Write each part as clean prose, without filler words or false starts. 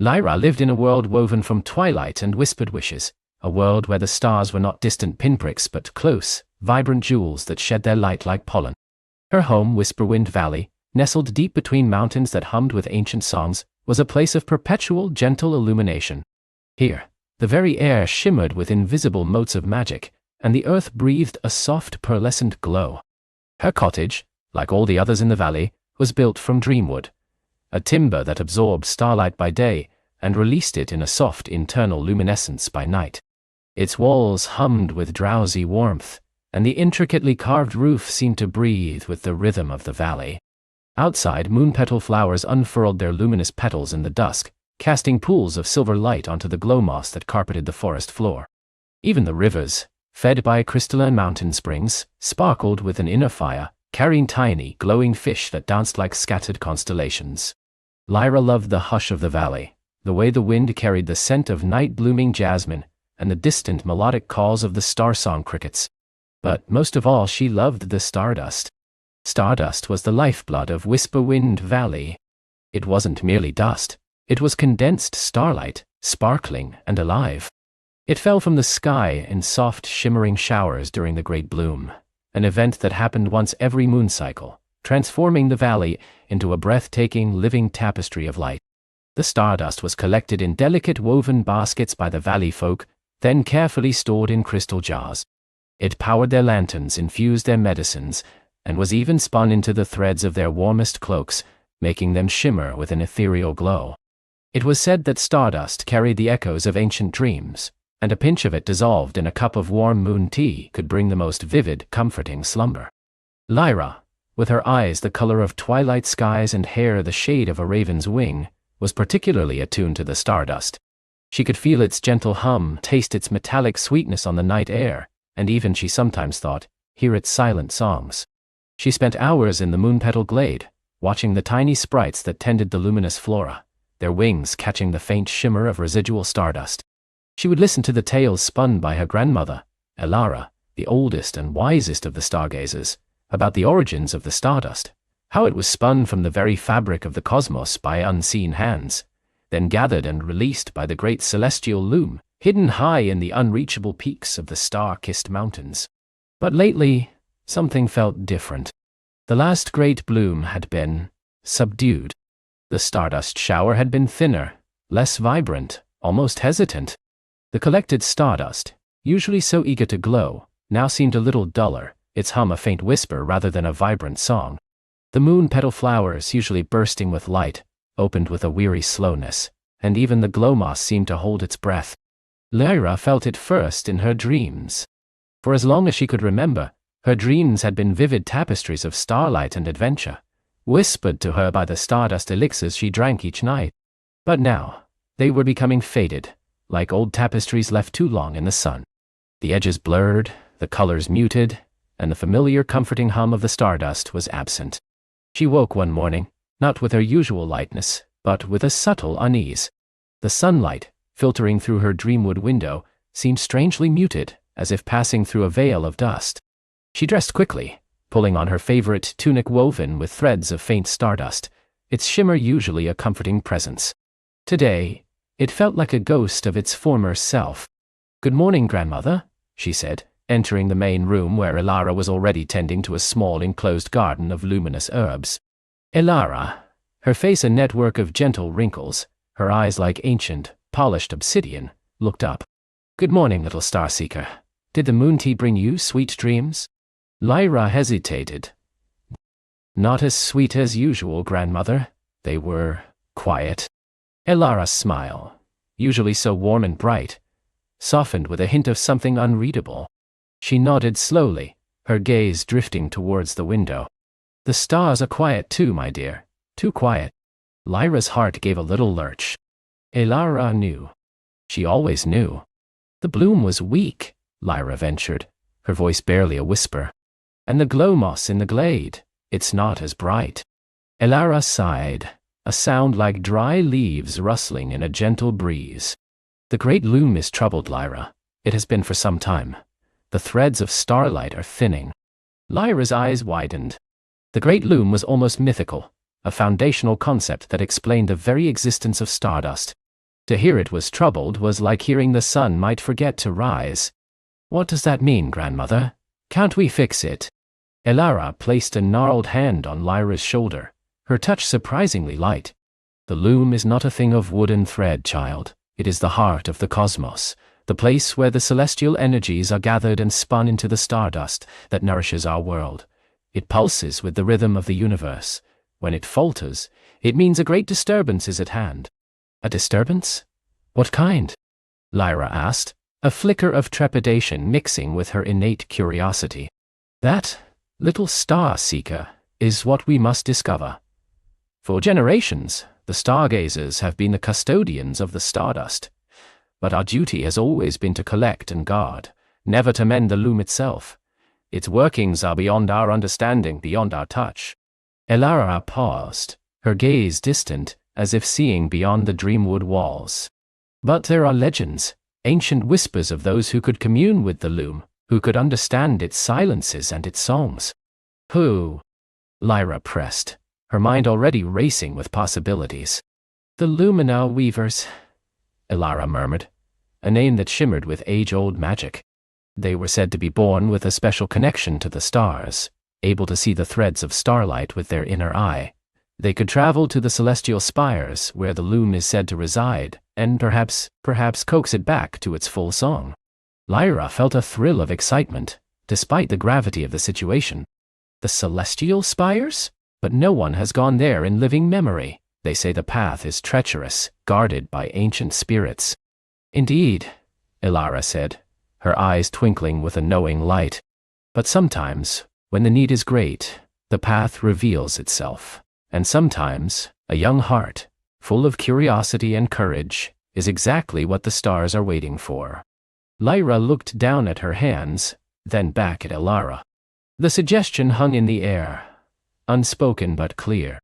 Lyra lived in a world woven from twilight and whispered wishes, a world where the stars were not distant pinpricks but close, vibrant jewels that shed their light like pollen. Her home, Whisperwind Valley, nestled deep between mountains that hummed with ancient songs, was a place of perpetual, gentle illumination. Here, the very air shimmered with invisible motes of magic, and the earth breathed a soft, pearlescent glow. Her cottage, like all the others in the valley, was built from dreamwood, a timber that absorbed starlight by day and released it in a soft internal luminescence by night. Its walls hummed with drowsy warmth, and the intricately carved roof seemed to breathe with the rhythm of the valley. Outside, moonpetal flowers unfurled their luminous petals in the dusk, casting pools of silver light onto the glow moss that carpeted the forest floor. Even the rivers, fed by crystalline mountain springs, sparkled with an inner fire, carrying tiny, glowing fish that danced like scattered constellations. Lyra loved the hush of the valley, the way the wind carried the scent of night-blooming jasmine, and the distant melodic calls of the star-song crickets. But most of all, she loved the stardust. Stardust was the lifeblood of Whisperwind Valley. It wasn't merely dust, it was condensed starlight, sparkling and alive. It fell from the sky in soft, shimmering showers during the Great Bloom, an event that happened once every moon cycle, transforming the valley into a breathtaking, living tapestry of light. The stardust was collected in delicate woven baskets by the valley folk, then carefully stored in crystal jars. It powered their lanterns, infused their medicines, and was even spun into the threads of their warmest cloaks, making them shimmer with an ethereal glow. It was said that stardust carried the echoes of ancient dreams, and a pinch of it dissolved in a cup of warm moon tea could bring the most vivid, comforting slumber. Lyra, with her eyes the color of twilight skies and hair the shade of a raven's wing, was particularly attuned to the stardust. She could feel its gentle hum, taste its metallic sweetness on the night air, and even, she sometimes thought, hear its silent songs. She spent hours in the moonpetal glade, watching the tiny sprites that tended the luminous flora, their wings catching the faint shimmer of residual stardust. She would listen to the tales spun by her grandmother, Elara, the oldest and wisest of the stargazers, about the origins of the stardust, how it was spun from the very fabric of the cosmos by unseen hands, then gathered and released by the great celestial loom, hidden high in the unreachable peaks of the star-kissed mountains. But lately, something felt different. The last great bloom had been subdued. The stardust shower had been thinner, less vibrant, almost hesitant. The collected stardust, usually so eager to glow, now seemed a little duller, its hum a faint whisper rather than a vibrant song. The moon-petal flowers, usually bursting with light, opened with a weary slowness, and even the glow moss seemed to hold its breath. Lyra felt it first in her dreams. For as long as she could remember, her dreams had been vivid tapestries of starlight and adventure, whispered to her by the stardust elixirs she drank each night. But now, they were becoming faded, like old tapestries left too long in the sun. The edges blurred, the colors muted, and the familiar comforting hum of the stardust was absent. She woke one morning, not with her usual lightness, but with a subtle unease. The sunlight, filtering through her dreamwood window, seemed strangely muted, as if passing through a veil of dust. She dressed quickly, pulling on her favorite tunic woven with threads of faint stardust, its shimmer usually a comforting presence. Today, it felt like a ghost of its former self. "Good morning, grandmother," she said, entering the main room where Elara was already tending to a small enclosed garden of luminous herbs. Elara, her face a network of gentle wrinkles, her eyes like ancient, polished obsidian, looked up. "Good morning, little star-seeker. Did the moon tea bring you sweet dreams?" Lyra hesitated. "Not as sweet as usual, grandmother. They were quiet." Elara's smile, usually so warm and bright, softened with a hint of something unreadable. She nodded slowly, her gaze drifting towards the window. "The stars are quiet too, my dear. Too quiet." Lyra's heart gave a little lurch. Elara knew. She always knew. "The bloom was weak," Lyra ventured, her voice barely a whisper. "And the glow moss in the glade, it's not as bright." Elara sighed, a sound like dry leaves rustling in a gentle breeze. "The great loom is troubled, Lyra. It has been for some time. The threads of starlight are thinning." Lyra's eyes widened. The great loom was almost mythical, a foundational concept that explained the very existence of stardust. To hear it was troubled was like hearing the sun might forget to rise. "What does that mean, grandmother? Can't we fix it?" Elara placed a gnarled hand on Lyra's shoulder, her touch surprisingly light. "The loom is not a thing of wood and thread, child. It is the heart of the cosmos, the place where the celestial energies are gathered and spun into the stardust that nourishes our world. It pulses with the rhythm of the universe. When it falters, it means a great disturbance is at hand." "A disturbance? What kind?" Lyra asked, a flicker of trepidation mixing with her innate curiosity. "That, little star-seeker, is what we must discover. For generations, the stargazers have been the custodians of the stardust. But our duty has always been to collect and guard, never to mend the loom itself. Its workings are beyond our understanding, beyond our touch." Elara paused, her gaze distant, as if seeing beyond the dreamwood walls. "But there are legends, ancient whispers of those who could commune with the loom, who could understand its silences and its songs." "Who?" Lyra pressed, her mind already racing with possibilities. "The Lumina Weavers," Elara murmured, a name that shimmered with age-old magic. They were said to be born with a special connection to the stars, able to see the threads of starlight with their inner eye. They could travel to the celestial spires where the loom is said to reside, and perhaps coax it back to its full song. Lyra felt a thrill of excitement, despite the gravity of the situation. The celestial spires? But no one has gone there in living memory. They say the path is treacherous, guarded by ancient spirits. "Indeed," Elara said, her eyes twinkling with a knowing light. "But sometimes, when the need is great, the path reveals itself. And sometimes, a young heart, full of curiosity and courage, is exactly what the stars are waiting for." Lyra looked down at her hands, then back at Elara. The suggestion hung in the air, unspoken but clear.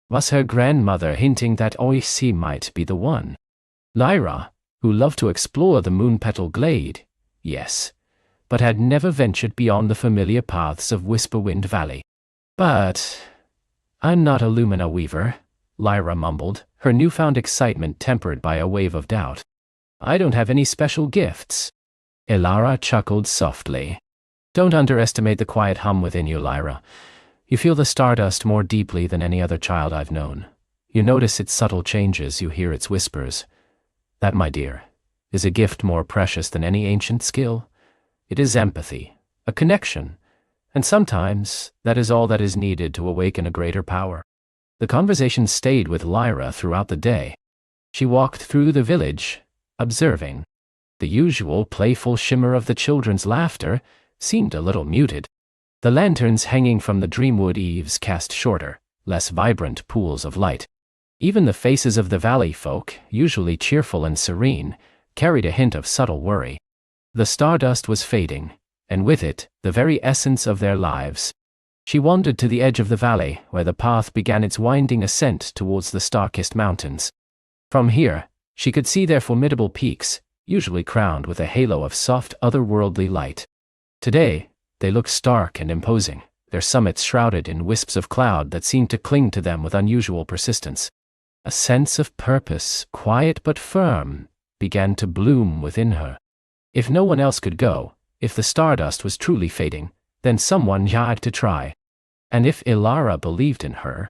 Was her grandmother hinting that Oisi might be the one? Lyra, who loved to explore the moon-petal glade, yes, but had never ventured beyond the familiar paths of Whisperwind Valley. "But I'm not a Lumina Weaver," Lyra mumbled, her newfound excitement tempered by a wave of doubt. "I don't have any special gifts." Elara chuckled softly. "Don't underestimate the quiet hum within you, Lyra. You feel the stardust more deeply than any other child I've known. You notice its subtle changes, you hear its whispers. That, my dear, is a gift more precious than any ancient skill. It is empathy, a connection, and sometimes that is all that is needed to awaken a greater power." The conversation stayed with Lyra throughout the day. She walked through the village, observing. The usual playful shimmer of the children's laughter seemed a little muted. The lanterns hanging from the dreamwood eaves cast shorter, less vibrant pools of light. Even the faces of the valley folk, usually cheerful and serene, carried a hint of subtle worry. The stardust was fading, and with it, the very essence of their lives. She wandered to the edge of the valley, where the path began its winding ascent towards the star-kissed mountains. From here, she could see their formidable peaks, usually crowned with a halo of soft, otherworldly light. Today, they looked stark and imposing, their summits shrouded in wisps of cloud that seemed to cling to them with unusual persistence. A sense of purpose, quiet but firm, began to bloom within her. If no one else could go, if the stardust was truly fading, then someone had to try. And if Elara believed in her.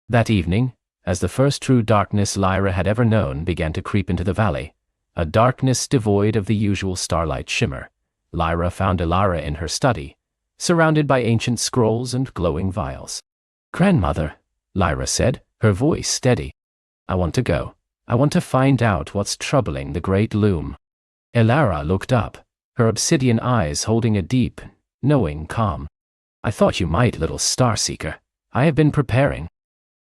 That evening, as the first true darkness Lyra had ever known began to creep into the valley, a darkness devoid of the usual starlight shimmer, Lyra found Elara in her study, surrounded by ancient scrolls and glowing vials. "Grandmother," Lyra said, her voice steady. "I want to go. I want to find out what's troubling the great loom." Elara looked up, her obsidian eyes holding a deep, knowing calm. "I thought you might, little star-seeker. I have been preparing."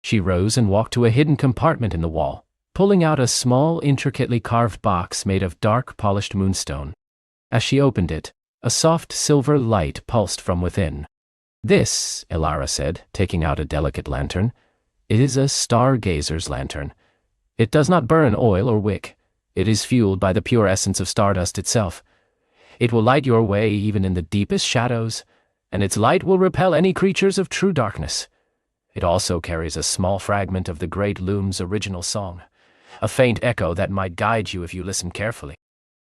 She rose and walked to a hidden compartment in the wall, pulling out a small, intricately carved box made of dark, polished moonstone. As she opened it, a soft silver light pulsed from within. "This," Elara said, taking out a delicate lantern, "is a stargazer's lantern. It does not burn oil or wick. It is fueled by the pure essence of stardust itself. It will light your way even in the deepest shadows, and its light will repel any creatures of true darkness. It also carries a small fragment of the great loom's original song, a faint echo that might guide you if you listen carefully.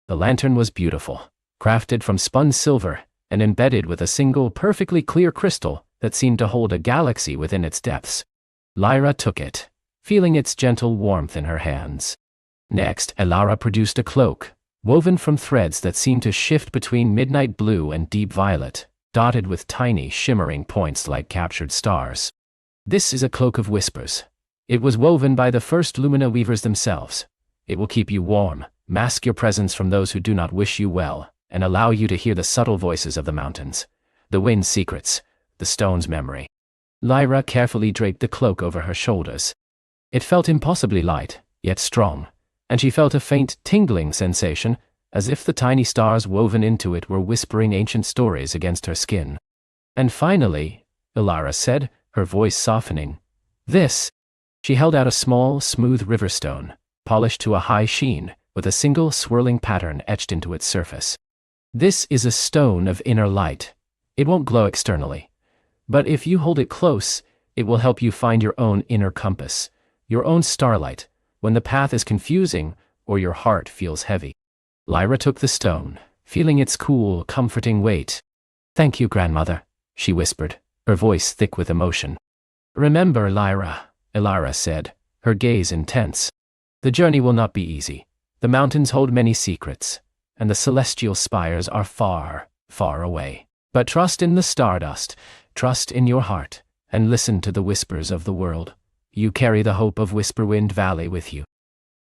The lantern was beautiful, crafted from spun silver and embedded with a single perfectly clear crystal that seemed to hold a galaxy within its depths. Lyra took it, feeling its gentle warmth in her hands. Next, Elara produced a cloak, woven from threads that seemed to shift between midnight blue and deep violet, dotted with tiny, shimmering points like captured stars. This is a cloak of whispers. It was woven by the first Lumina weavers themselves. It will keep you warm, mask your presence from those who do not wish you well, and allow you to hear the subtle voices of the mountains, the wind's secrets, the stone's memory. Lyra carefully draped the cloak over her shoulders. It felt impossibly light, yet strong, and she felt a faint tingling sensation, as if the tiny stars woven into it were whispering ancient stories against her skin. And finally, Elara said, her voice softening, "This." She held out a small, smooth riverstone, polished to a high sheen, with a single swirling pattern etched into its surface. "This is a stone of inner light. It won't glow externally, but if you hold it close, it will help you find your own inner compass, your own starlight, when the path is confusing or your heart feels heavy." Lyra took the stone, feeling its cool, comforting weight. "Thank you, grandmother," she whispered, her voice thick with emotion. "Remember, Lyra," Elara said, her gaze intense. "The journey will not be easy. The mountains hold many secrets, and the celestial spires are far, far away. But trust in the Stardust, trust in your heart, and listen to the whispers of the world. You carry the hope of Whisperwind Valley with you."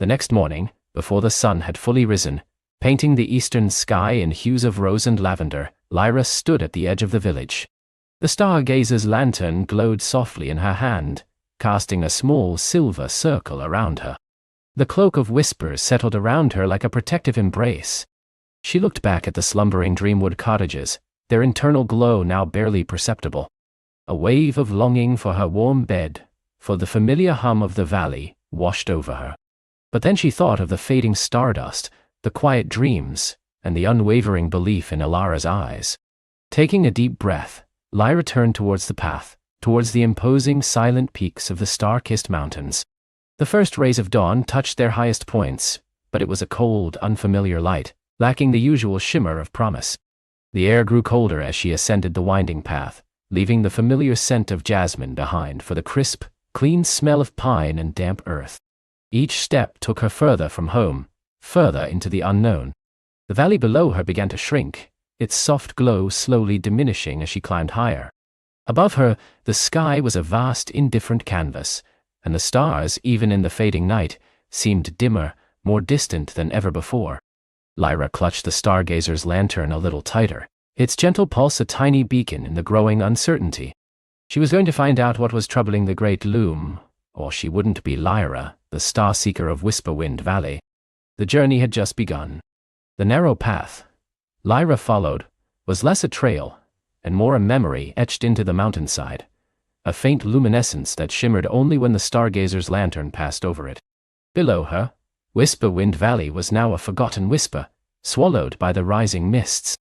The next morning, before the sun had fully risen, painting the eastern sky in hues of rose and lavender, Lyra stood at the edge of the village. The stargazer's lantern glowed softly in her hand, casting a small silver circle around her. The cloak of whispers settled around her like a protective embrace. She looked back at the slumbering Dreamwood cottages, their internal glow now barely perceptible. A wave of longing for her warm bed, for the familiar hum of the valley, washed over her. But then she thought of the fading stardust, the quiet dreams, and the unwavering belief in Elara's eyes. Taking a deep breath, Lyra turned towards the path, towards the imposing silent peaks of the star-kissed mountains. The first rays of dawn touched their highest points, but it was a cold, unfamiliar light, lacking the usual shimmer of promise. The air grew colder as she ascended the winding path, leaving the familiar scent of jasmine behind for the crisp, clean smell of pine and damp earth. Each step took her further from home, further into the unknown. The valley below her began to shrink, its soft glow slowly diminishing as she climbed higher. Above her, the sky was a vast, indifferent canvas, and the stars, even in the fading night, seemed dimmer, more distant than ever before. Lyra clutched the stargazer's lantern a little tighter, its gentle pulse a tiny beacon in the growing uncertainty. She was going to find out what was troubling the great loom, or she wouldn't be Lyra, the star-seeker of Whisperwind Valley. The journey had just begun. The narrow path Lyra followed was less a trail, and more a memory etched into the mountainside, a faint luminescence that shimmered only when the stargazer's lantern passed over it. Below her, Whisperwind Valley was now a forgotten whisper, swallowed by the rising mists.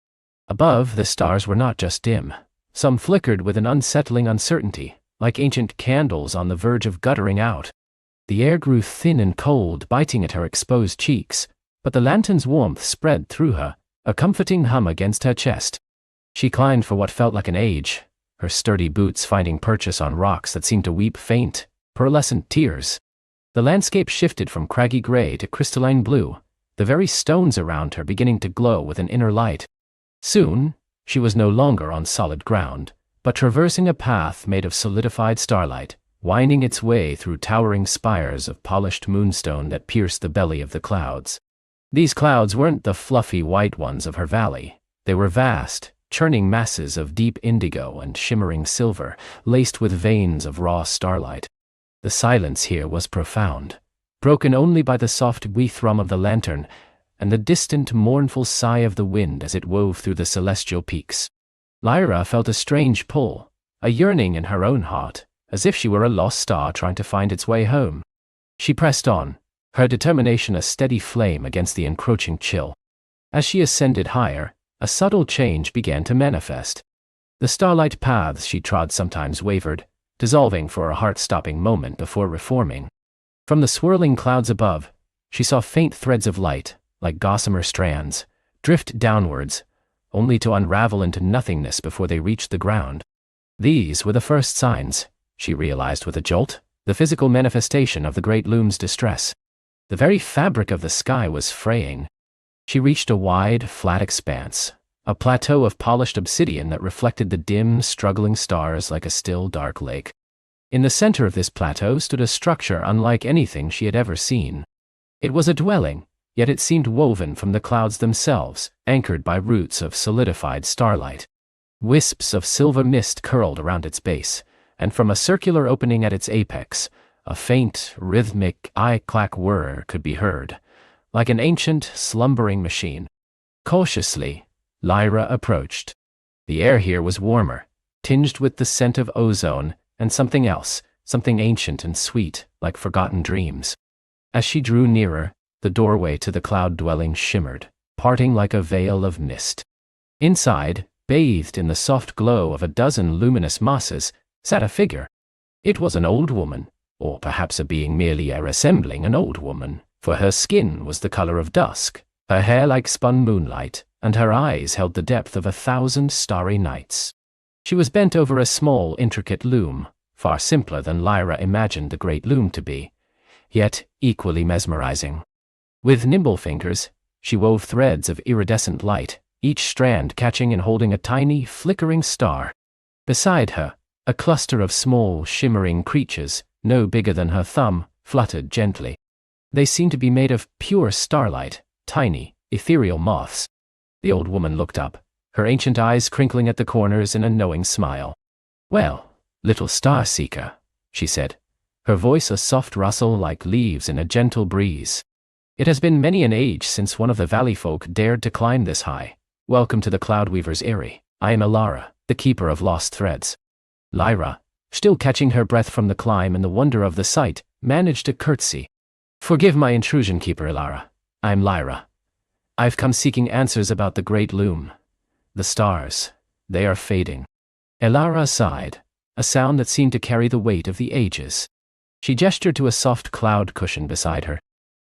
Above, the stars were not just dim. Some flickered with an unsettling uncertainty, like ancient candles on the verge of guttering out. The air grew thin and cold, biting at her exposed cheeks, but the lantern's warmth spread through her, a comforting hum against her chest. She climbed for what felt like an age, her sturdy boots finding purchase on rocks that seemed to weep faint, pearlescent tears. The landscape shifted from craggy gray to crystalline blue, the very stones around her beginning to glow with an inner light. Soon, she was no longer on solid ground, but traversing a path made of solidified starlight, winding its way through towering spires of polished moonstone that pierced the belly of the clouds. These clouds weren't the fluffy white ones of her valley. They were vast, churning masses of deep indigo and shimmering silver, laced with veins of raw starlight. The silence here was profound, broken only by the soft wee-thrum of the lantern and the distant, mournful sigh of the wind as it wove through the celestial peaks. Lyra felt a strange pull, a yearning in her own heart, as if she were a lost star trying to find its way home. She pressed on, her determination a steady flame against the encroaching chill. As she ascended higher, a subtle change began to manifest. The starlight paths she trod sometimes wavered, dissolving for a heart-stopping moment before reforming. From the swirling clouds above, She saw faint threads of light, like gossamer strands, drift downwards, only to unravel into nothingness before they reached the ground. These were the first signs, she realized with a jolt, the physical manifestation of the great loom's distress. The very fabric of the sky was fraying. She reached a wide, flat expanse, a plateau of polished obsidian that reflected the dim, struggling stars like a still, dark lake. In the center of this plateau stood a structure unlike anything she had ever seen. It was a dwelling, yet it seemed woven from the clouds themselves, anchored by roots of solidified starlight. Wisps of silver mist curled around its base, and from a circular opening at its apex, a faint, rhythmic, eye-clack whir could be heard, like an ancient, slumbering machine. Cautiously, Lyra approached. The air here was warmer, tinged with the scent of ozone and something else, something ancient and sweet, like forgotten dreams. As she drew nearer, the doorway to the cloud dwelling shimmered, parting like a veil of mist. Inside, bathed in the soft glow of a dozen luminous mosses, sat a figure. It was an old woman, or perhaps a being merely resembling an old woman, for her skin was the color of dusk, her hair like spun moonlight, and her eyes held the depth of 1,000 starry nights. She was bent over a small, intricate loom, far simpler than Lyra imagined the great loom to be, yet equally mesmerizing. With nimble fingers, she wove threads of iridescent light, each strand catching and holding a tiny, flickering star. Beside her, a cluster of small, shimmering creatures, no bigger than her thumb, fluttered gently. They seemed to be made of pure starlight, tiny, ethereal moths. The old woman looked up, her ancient eyes crinkling at the corners in a knowing smile. "Well, little star seeker," she said, her voice a soft rustle like leaves in a gentle breeze. "It has been many an age since one of the valley folk dared to climb this high. Welcome to the Cloudweaver's eyrie. I am Elara, the keeper of lost threads." Lyra, still catching her breath from the climb and the wonder of the sight, managed a curtsy. "Forgive my intrusion, Keeper Elara. I'm Lyra. I've come seeking answers about the great loom. The stars, they are fading." Elara sighed, a sound that seemed to carry the weight of the ages. She gestured to a soft cloud cushion beside her.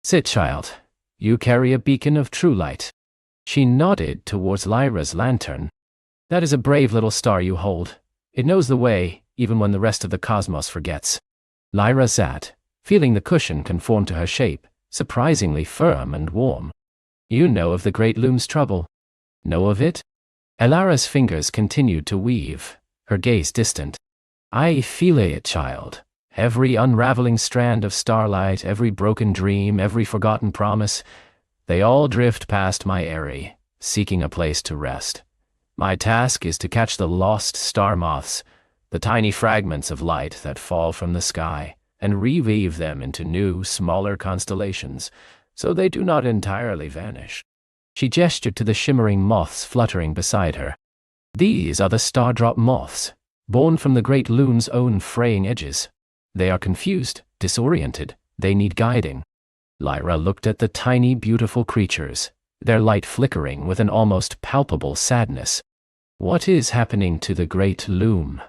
"Sit, child. You carry a beacon of true light." She nodded towards Lyra's lantern. "That is a brave little star you hold. It knows the way, even when the rest of the cosmos forgets." Lyra sat, feeling the cushion conform to her shape, surprisingly firm and warm. "You know of the great loom's trouble." "Know of it?" Elara's fingers continued to weave, her gaze distant. "I feel it, child. Every unraveling strand of starlight, every broken dream, every forgotten promise, they all drift past my eyrie, seeking a place to rest. My task is to catch the lost star moths, the tiny fragments of light that fall from the sky, and reweave them into new, smaller constellations, so they do not entirely vanish." She gestured to the shimmering moths fluttering beside her. "These are the stardrop moths, born from the great loom's own fraying edges. They are confused, disoriented, they need guiding." Lyra looked at the tiny, beautiful creatures, their light flickering with an almost palpable sadness. "What is happening to the great loom?"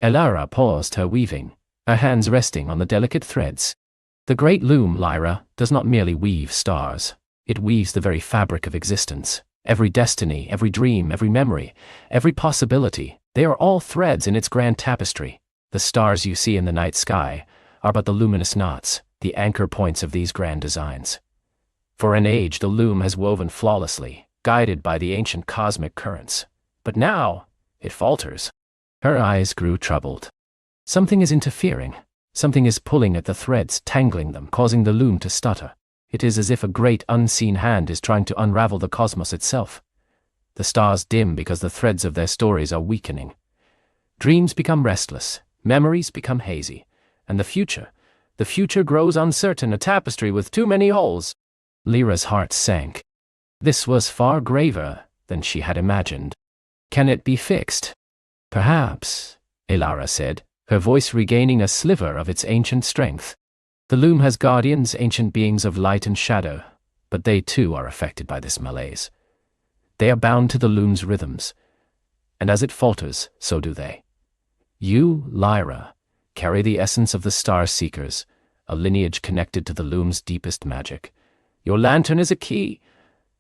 Elara paused her weaving, her hands resting on the delicate threads. "The great loom, Lyra, does not merely weave stars. It weaves the very fabric of existence. Every destiny, every dream, every memory, every possibility, they are all threads in its grand tapestry. The stars you see in the night sky are but the luminous knots, the anchor points of these grand designs. For an age the loom has woven flawlessly, guided by the ancient cosmic currents. But now, it falters." Her eyes grew troubled. "Something is interfering. Something is pulling at the threads, tangling them, causing the loom to stutter. It is as if a great unseen hand is trying to unravel the cosmos itself. The stars dim because the threads of their stories are weakening. Dreams become restless, memories become hazy, and the future grows uncertain, a tapestry with too many holes." Lyra's heart sank. This was far graver than she had imagined. "Can it be fixed?" "Perhaps," Elara said, her voice regaining a sliver of its ancient strength. "The loom has guardians, ancient beings of light and shadow, but they too are affected by this malaise. They are bound to the loom's rhythms, and as it falters, so do they. You, Lyra, carry the essence of the star seekers, a lineage connected to the loom's deepest magic. Your lantern is a key,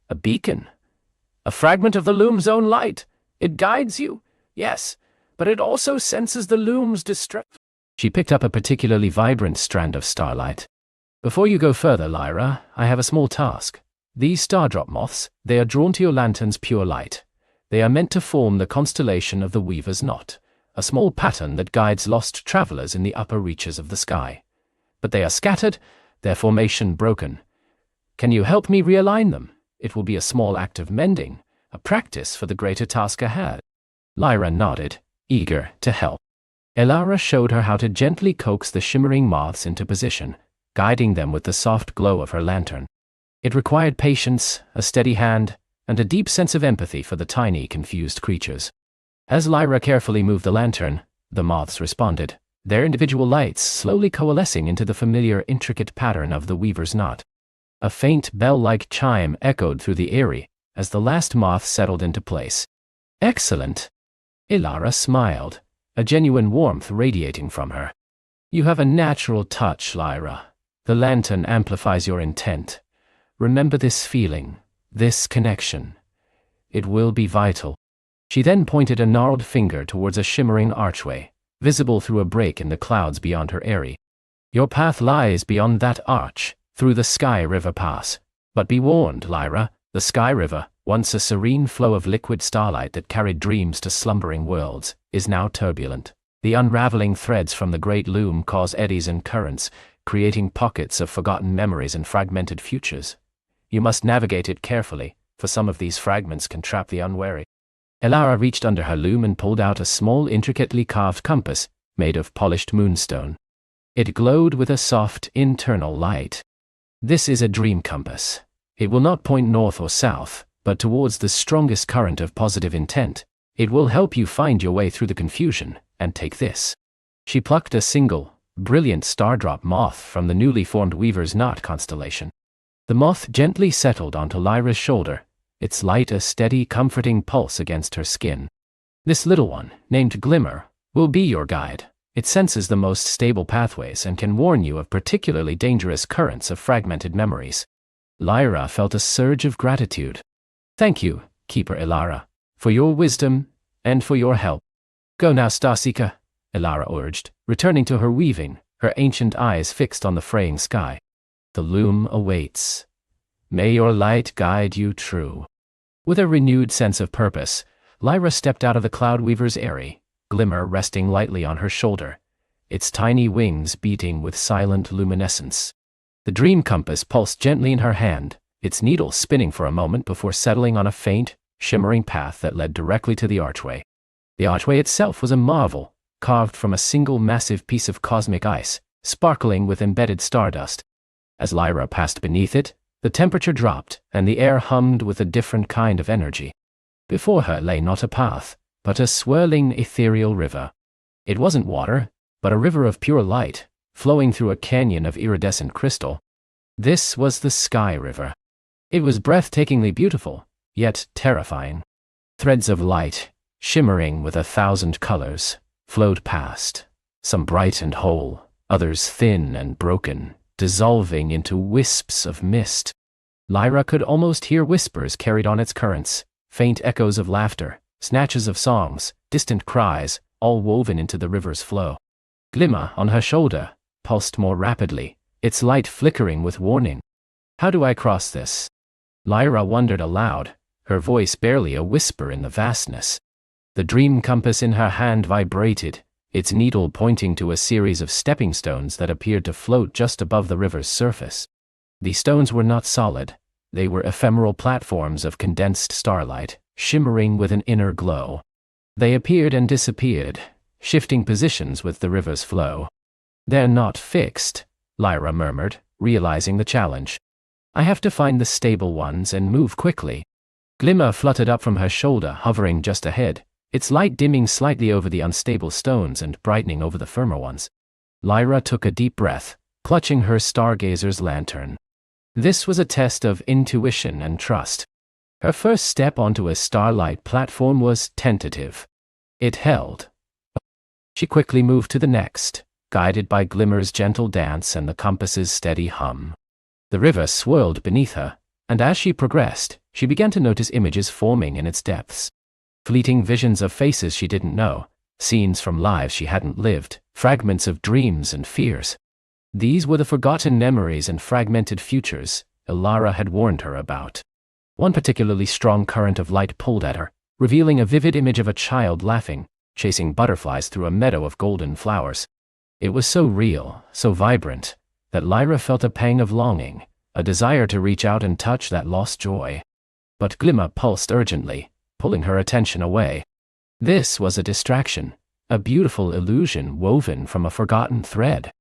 a beacon, a fragment of the loom's own light. It guides you, yes, but it also senses the loom's distress. She picked up a particularly vibrant strand of starlight. Before you go further, Lyra, I have a small task. These stardrop moths, they are drawn to your lantern's pure light. They are meant to form the constellation of the Weaver's Knot, a small pattern that guides lost travelers in the upper reaches of the sky. But they are scattered, their formation broken. Can you help me realign them? It will be a small act of mending, a practice for the greater task ahead. Lyra nodded, eager to help. Elara showed her how to gently coax the shimmering moths into position, guiding them with the soft glow of her lantern. It required patience, a steady hand, and a deep sense of empathy for the tiny, confused creatures. As Lyra carefully moved the lantern, the moths responded, their individual lights slowly coalescing into the familiar, intricate pattern of the Weaver's Knot. A faint bell-like chime echoed through the eyrie as the last moth settled into place. Excellent! Elara smiled, a genuine warmth radiating from her. You have a natural touch, Lyra. The lantern amplifies your intent. Remember this feeling, this connection. It will be vital. She then pointed a gnarled finger towards a shimmering archway, visible through a break in the clouds beyond her eyrie. Your path lies beyond that arch, through the Sky River Pass. But be warned, Lyra, the Sky River, once a serene flow of liquid starlight that carried dreams to slumbering worlds, is now turbulent. The unraveling threads from the great loom cause eddies and currents, creating pockets of forgotten memories and fragmented futures. You must navigate it carefully, for some of these fragments can trap the unwary. Elara reached under her loom and pulled out a small, intricately carved compass, made of polished moonstone. It glowed with a soft, internal light. This is a dream compass. It will not point north or south, but towards the strongest current of positive intent. It will help you find your way through the confusion, and take this. She plucked a single, brilliant stardrop moth from the newly formed Weaver's Knot constellation. The moth gently settled onto Lyra's shoulder, its light a steady, comforting pulse against her skin. This little one, named Glimmer, will be your guide. It senses the most stable pathways and can warn you of particularly dangerous currents of fragmented memories. Lyra felt a surge of gratitude. Thank you, Keeper Elara, for your wisdom and for your help. Go now, Starseeker, Elara urged, returning to her weaving, her ancient eyes fixed on the fraying sky. The loom awaits. May your light guide you true. With a renewed sense of purpose, Lyra stepped out of the Cloud Weaver's eyrie, Glimmer resting lightly on her shoulder, its tiny wings beating with silent luminescence. The dream compass pulsed gently in her hand, its needle spinning for a moment before settling on a faint, shimmering path that led directly to the archway. The archway itself was a marvel, carved from a single massive piece of cosmic ice, sparkling with embedded stardust. As Lyra passed beneath it, the temperature dropped, and the air hummed with a different kind of energy. Before her lay not a path, but a swirling ethereal river. It wasn't water, but a river of pure light, flowing through a canyon of iridescent crystal. This was the Sky River. It was breathtakingly beautiful, yet terrifying. Threads of light, shimmering with 1,000 colors, flowed past, some bright and whole, others thin and broken, dissolving into wisps of mist. Lyra could almost hear whispers carried on its currents, faint echoes of laughter, snatches of songs, distant cries, all woven into the river's flow. Glimmer, on her shoulder, pulsed more rapidly, its light flickering with warning. How do I cross this? Lyra wondered aloud, her voice barely a whisper in the vastness. The dream compass in her hand vibrated, its needle pointing to a series of stepping stones that appeared to float just above the river's surface. The stones were not solid. They were ephemeral platforms of condensed starlight, shimmering with an inner glow. They appeared and disappeared, shifting positions with the river's flow. They're not fixed, Lyra murmured, realizing the challenge. I have to find the stable ones and move quickly. Glimmer fluttered up from her shoulder, hovering just ahead, its light dimming slightly over the unstable stones and brightening over the firmer ones. Lyra took a deep breath, clutching her stargazer's lantern. This was a test of intuition and trust. Her first step onto a starlight platform was tentative. It held. She quickly moved to the next, guided by Glimmer's gentle dance and the compass's steady hum. The river swirled beneath her, and as she progressed, she began to notice images forming in its depths. Fleeting visions of faces she didn't know, scenes from lives she hadn't lived, fragments of dreams and fears. These were the forgotten memories and fragmented futures Ilara had warned her about. One particularly strong current of light pulled at her, revealing a vivid image of a child laughing, chasing butterflies through a meadow of golden flowers. It was so real, so vibrant, that Lyra felt a pang of longing, a desire to reach out and touch that lost joy. But Glimmer pulsed urgently, pulling her attention away. This was a distraction, a beautiful illusion woven from a forgotten thread.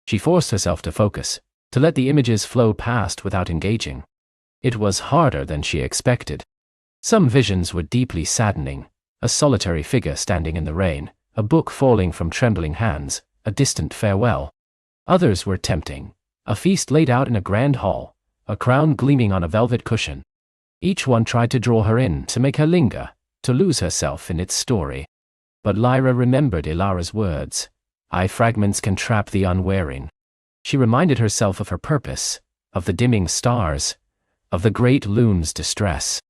She forced herself to focus, to let the images flow past without engaging. It was harder than she expected. Some visions were deeply saddening, a solitary figure standing in the rain, a book falling from trembling hands, a distant farewell. Others were tempting, a feast laid out in a grand hall, a crown gleaming on a velvet cushion. Each one tried to draw her in, to make her linger, to lose herself in its story. But Lyra remembered Ilara's words. Eye fragments can trap the unwary. She reminded herself of her purpose, of the dimming stars, of the great loon's distress.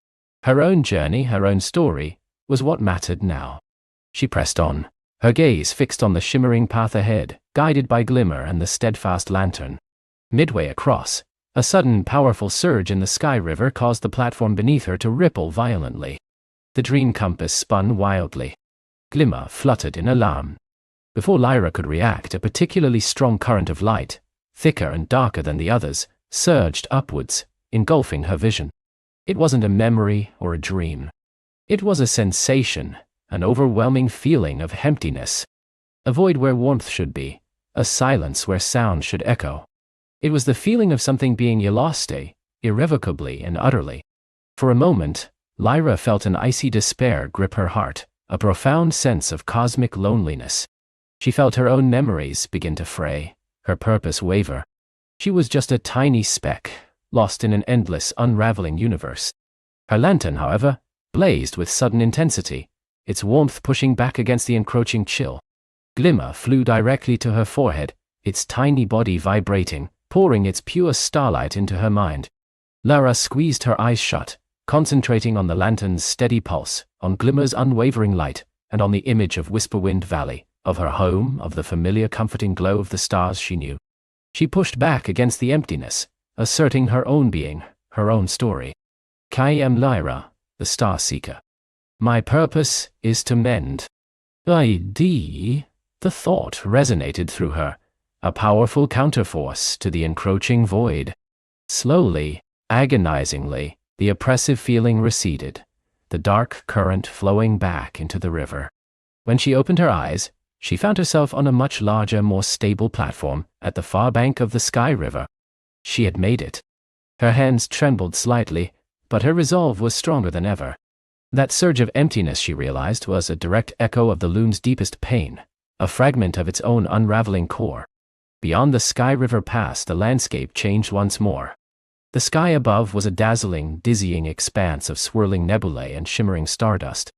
Her own journey, her own story, was what mattered now. She pressed on, her gaze fixed on the shimmering path ahead, guided by Glimmer and the steadfast lantern. Midway across, a sudden powerful surge in the sky river caused the platform beneath her to ripple violently. The dream compass spun wildly. Glimmer fluttered in alarm. Before Lyra could react, a particularly strong current of light, thicker and darker than the others, surged upwards, engulfing her vision. It wasn't a memory or a dream. It was a sensation, an overwhelming feeling of emptiness. A void where warmth should be, a silence where sound should echo. It was the feeling of something being lost, irrevocably and utterly. For a moment, Lyra felt an icy despair grip her heart, a profound sense of cosmic loneliness. She felt her own memories begin to fray, her purpose waver. She was just a tiny speck, lost in an endless, unraveling universe. Her lantern, however, blazed with sudden intensity, its warmth pushing back against the encroaching chill. Glimmer flew directly to her forehead, its tiny body vibrating, pouring its pure starlight into her mind. Lyra squeezed her eyes shut, concentrating on the lantern's steady pulse, on Glimmer's unwavering light, and on the image of Whisperwind Valley, of her home, of the familiar comforting glow of the stars she knew. She pushed back against the emptiness, asserting her own being, her own story. I am Lyra, the Star Seeker. My purpose is to mend. The thought resonated through her, a powerful counterforce to the encroaching void. Slowly, agonizingly, the oppressive feeling receded, the dark current flowing back into the river. When she opened her eyes, she found herself on a much larger, more stable platform at the far bank of the Sky River. She had made it. Her hands trembled slightly, but her resolve was stronger than ever. That surge of emptiness, she realized, was a direct echo of the loon's deepest pain, a fragment of its own unraveling core. Beyond the Sky River Pass, the landscape changed once more. The sky above was a dazzling, dizzying expanse of swirling nebulae and shimmering stardust.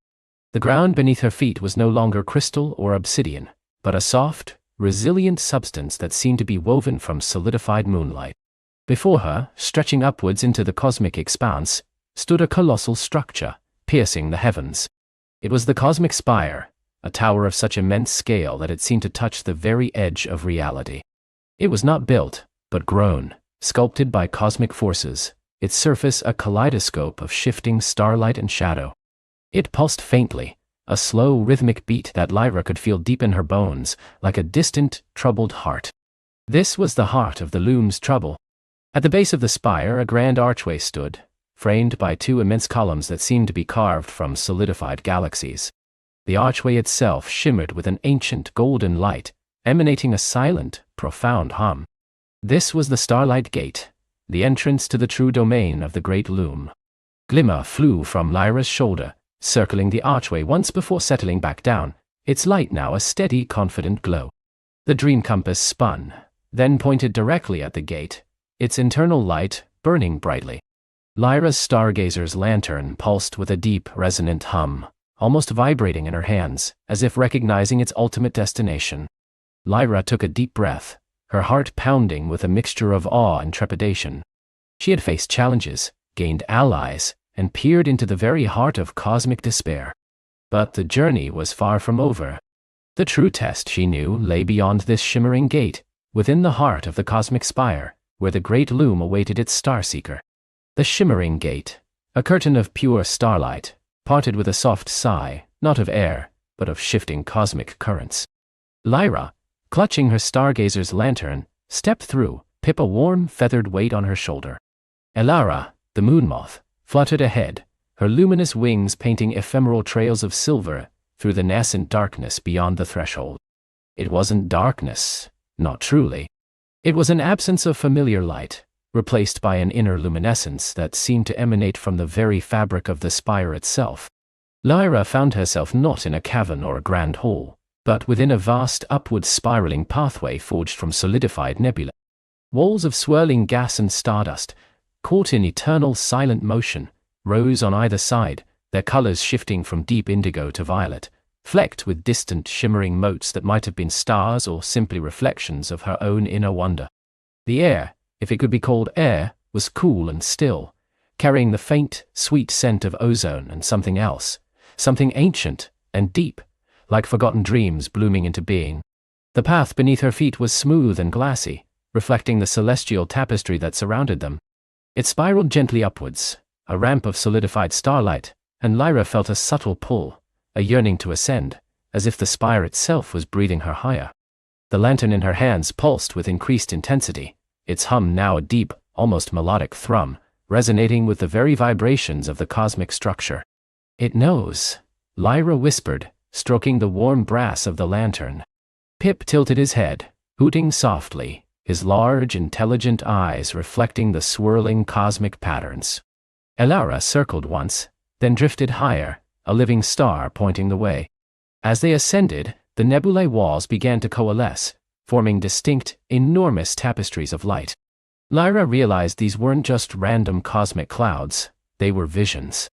The ground beneath her feet was no longer crystal or obsidian, but a soft, resilient substance that seemed to be woven from solidified moonlight. Before her, stretching upwards into the cosmic expanse, stood a colossal structure, piercing the heavens. It was the cosmic spire, a tower of such immense scale that it seemed to touch the very edge of reality. It was not built, but grown, sculpted by cosmic forces, its surface a kaleidoscope of shifting starlight and shadow. It pulsed faintly, a slow rhythmic beat that Lyra could feel deep in her bones, like a distant, troubled heart. This was the heart of the loom's trouble. At the base of the spire, a grand archway stood, framed by two immense columns that seemed to be carved from solidified galaxies. The archway itself shimmered with an ancient golden light, emanating a silent, profound hum. This was the Starlight Gate, the entrance to the true domain of the great loom. Glimmer flew from Lyra's shoulder, circling the archway once before settling back down, its light now a steady, confident glow. The dream compass spun, then pointed directly at the gate, its internal light burning brightly. Lyra's stargazer's lantern pulsed with a deep, resonant hum, almost vibrating in her hands, as if recognizing its ultimate destination. Lyra took a deep breath, her heart pounding with a mixture of awe and trepidation. She had faced challenges, gained allies, and peered into the very heart of cosmic despair. But the journey was far from over. The true test, she knew, lay beyond this shimmering gate, within the heart of the cosmic spire, where the great loom awaited its starseeker. The shimmering gate, a curtain of pure starlight, parted with a soft sigh, not of air, but of shifting cosmic currents. Lyra, clutching her stargazer's lantern, stepped through, Pip a warm, feathered weight on her shoulder. Elara, the moon moth, fluttered ahead, her luminous wings painting ephemeral trails of silver through the nascent darkness beyond the threshold. It wasn't darkness, not truly. It was an absence of familiar light, replaced by an inner luminescence that seemed to emanate from the very fabric of the spire itself. Lyra found herself not in a cavern or a grand hall, but within a vast upward spiraling pathway forged from solidified nebulae. Walls of swirling gas and stardust, caught in eternal silent motion, rose on either side, their colors shifting from deep indigo to violet, flecked with distant shimmering motes that might have been stars or simply reflections of her own inner wonder. The air, if it could be called air, was cool and still, carrying the faint, sweet scent of ozone and something else, something ancient and deep, like forgotten dreams blooming into being. The path beneath her feet was smooth and glassy, reflecting the celestial tapestry that surrounded them. It spiraled gently upwards, a ramp of solidified starlight, and Lyra felt a subtle pull, a yearning to ascend, as if the spire itself was breathing her higher. The lantern in her hands pulsed with increased intensity, its hum now a deep, almost melodic thrum, resonating with the very vibrations of the cosmic structure. "It knows," Lyra whispered, stroking the warm brass of the lantern. Pip tilted his head, hooting softly, his large, intelligent eyes reflecting the swirling cosmic patterns. Elara circled once, then drifted higher, a living star pointing the way. As they ascended, the nebulae walls began to coalesce, forming distinct, enormous tapestries of light. Lyra realized these weren't just random cosmic clouds, they were visions.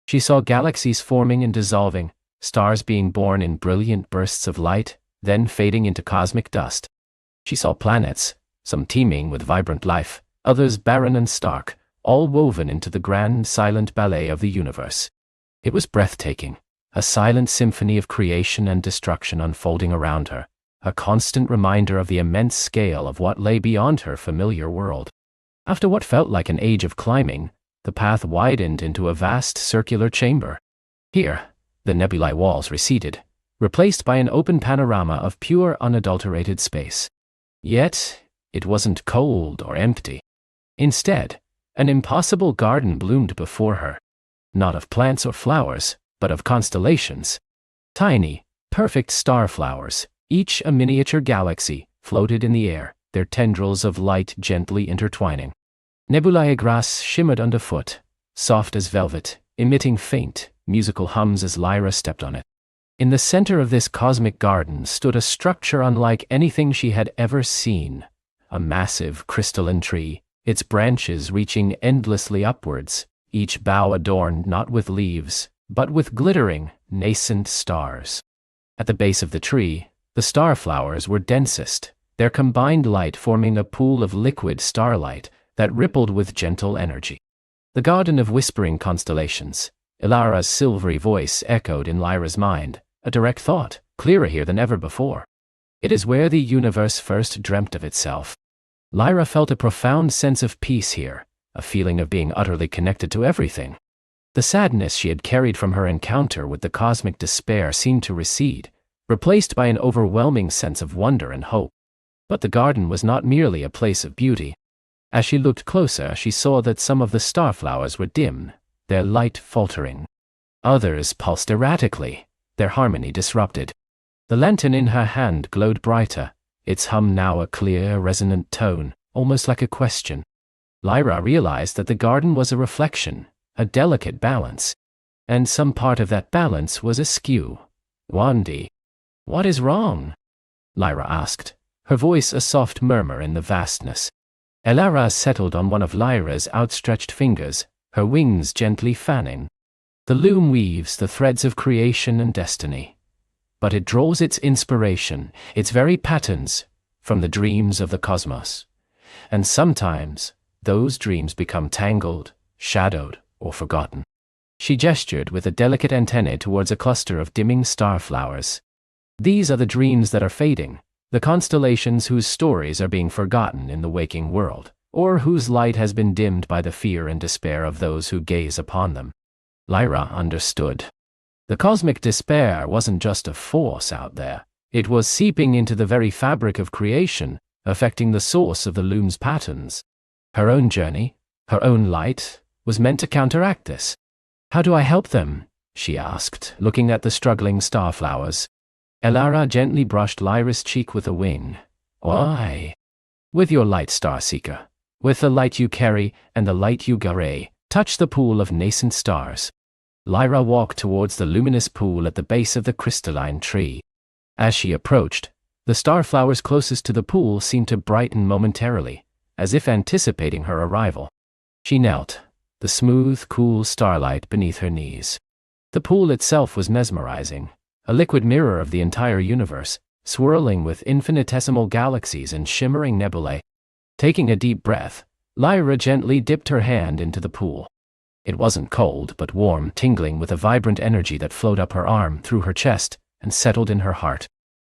She saw galaxies forming and dissolving, stars being born in brilliant bursts of light, then fading into cosmic dust. She saw planets, some teeming with vibrant life, others barren and stark, all woven into the grand, silent ballet of the universe. It was breathtaking, a silent symphony of creation and destruction unfolding around her, a constant reminder of the immense scale of what lay beyond her familiar world. After what felt like an age of climbing, the path widened into a vast circular chamber. Here, the nebulae walls receded, replaced by an open panorama of pure, unadulterated space. Yet, it wasn't cold or empty. Instead, an impossible garden bloomed before her. Not of plants or flowers, but of constellations. Tiny, perfect starflowers, each a miniature galaxy, floated in the air, their tendrils of light gently intertwining. Nebulae grass shimmered underfoot, soft as velvet, emitting faint, musical hums as Lyra stepped on it. In the center of this cosmic garden stood a structure unlike anything she had ever seen. A massive crystalline tree, its branches reaching endlessly upwards, each bough adorned not with leaves, but with glittering, nascent stars. At the base of the tree, the starflowers were densest, their combined light forming a pool of liquid starlight that rippled with gentle energy. The Garden of Whispering Constellations. Ilara's silvery voice echoed in Lyra's mind, a direct thought, clearer here than ever before. It is where the universe first dreamt of itself. Lyra felt a profound sense of peace here, a feeling of being utterly connected to everything. The sadness she had carried from her encounter with the cosmic despair seemed to recede, replaced by an overwhelming sense of wonder and hope. But the garden was not merely a place of beauty. As she looked closer, she saw that some of the starflowers were dim, their light faltering. Others pulsed erratically, their harmony disrupted. The lantern in her hand glowed brighter, its hum now a clear, resonant tone, almost like a question. Lyra realized that the garden was a reflection, a delicate balance. And some part of that balance was askew. "Wandi, what is wrong?" Lyra asked, her voice a soft murmur in the vastness. Elara settled on one of Lyra's outstretched fingers, her wings gently fanning. "The loom weaves the threads of creation and destiny. but it draws its inspiration, its very patterns, from the dreams of the cosmos. And sometimes, those dreams become tangled, shadowed, or forgotten. She gestured with a delicate antennae towards a cluster of dimming starflowers. These are the dreams that are fading, the constellations whose stories are being forgotten in the waking world, or whose light has been dimmed by the fear and despair of those who gaze upon them. Lyra understood. The cosmic despair wasn't just a force out there. It was seeping into the very fabric of creation, affecting the source of the loom's patterns. Her own journey, her own light, was meant to counteract this. "How do I help them?" she asked, looking at the struggling starflowers. Elara gently brushed Lyra's cheek with a wing. "Why?" "With your light, Starseeker. With the light you carry and the light you carry, touch the pool of nascent stars." Lyra walked towards the luminous pool at the base of the crystalline tree. As she approached, the starflowers closest to the pool seemed to brighten momentarily, as if anticipating her arrival. She knelt, the smooth, cool starlight beneath her knees. The pool itself was mesmerizing, a liquid mirror of the entire universe, swirling with infinitesimal galaxies and shimmering nebulae. Taking a deep breath, Lyra gently dipped her hand into the pool. It wasn't cold, but warm, tingling with a vibrant energy that flowed up her arm, through her chest, and settled in her heart.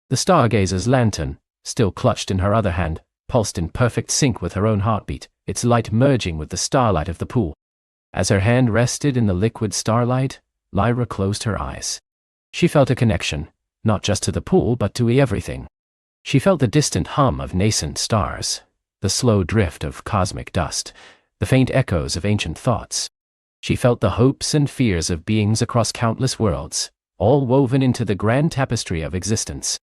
The stargazer's lantern, still clutched in her other hand, pulsed in perfect sync with her own heartbeat, its light merging with the starlight of the pool. As her hand rested in the liquid starlight, Lyra closed her eyes. She felt a connection, not just to the pool but to everything. She felt the distant hum of nascent stars, the slow drift of cosmic dust, the faint echoes of ancient thoughts. She felt the hopes and fears of beings across countless worlds, all woven into the grand tapestry of existence.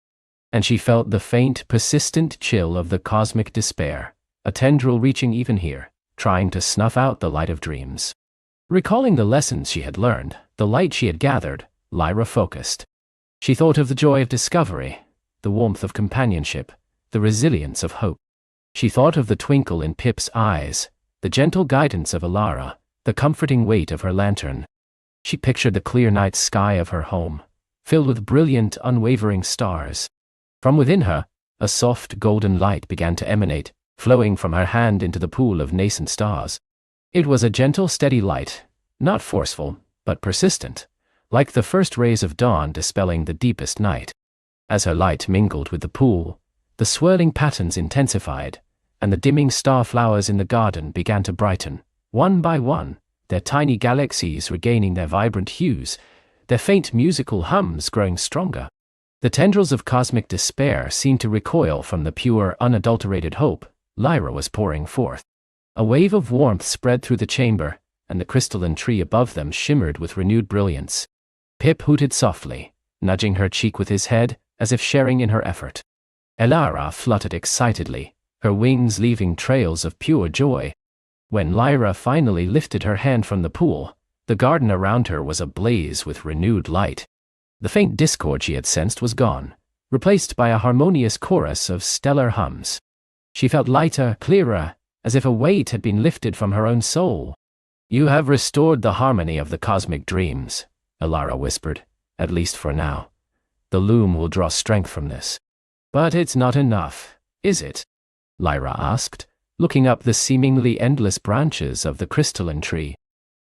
And she felt the faint, persistent chill of the cosmic despair, a tendril reaching even here, trying to snuff out the light of dreams. Recalling the lessons she had learned, the light she had gathered, Lyra focused. She thought of the joy of discovery, the warmth of companionship, the resilience of hope. She thought of the twinkle in Pip's eyes, the gentle guidance of Elara, the comforting weight of her lantern. She pictured the clear night sky of her home, filled with brilliant, unwavering stars. From within her, a soft golden light began to emanate, flowing from her hand into the pool of nascent stars. It was a gentle, steady light, not forceful, but persistent, like the first rays of dawn dispelling the deepest night. As her light mingled with the pool, the swirling patterns intensified, and the dimming starflowers in the garden began to brighten, one by one, their tiny galaxies regaining their vibrant hues, their faint musical hums growing stronger. The tendrils of cosmic despair seemed to recoil from the pure, unadulterated hope Lyra was pouring forth. A wave of warmth spread through the chamber, and the crystalline tree above them shimmered with renewed brilliance. Pip hooted softly, nudging her cheek with his head, as if sharing in her effort. Elara fluttered excitedly, her wings leaving trails of pure joy. When Lyra finally lifted her hand from the pool, the garden around her was ablaze with renewed light. The faint discord she had sensed was gone, replaced by a harmonious chorus of stellar hums. She felt lighter, clearer, as if a weight had been lifted from her own soul. "You have restored the harmony of the cosmic dreams," Elara whispered, "at least for now. The loom will draw strength from this." "But it's not enough, is it?" Lyra asked, looking up the seemingly endless branches of the crystalline tree.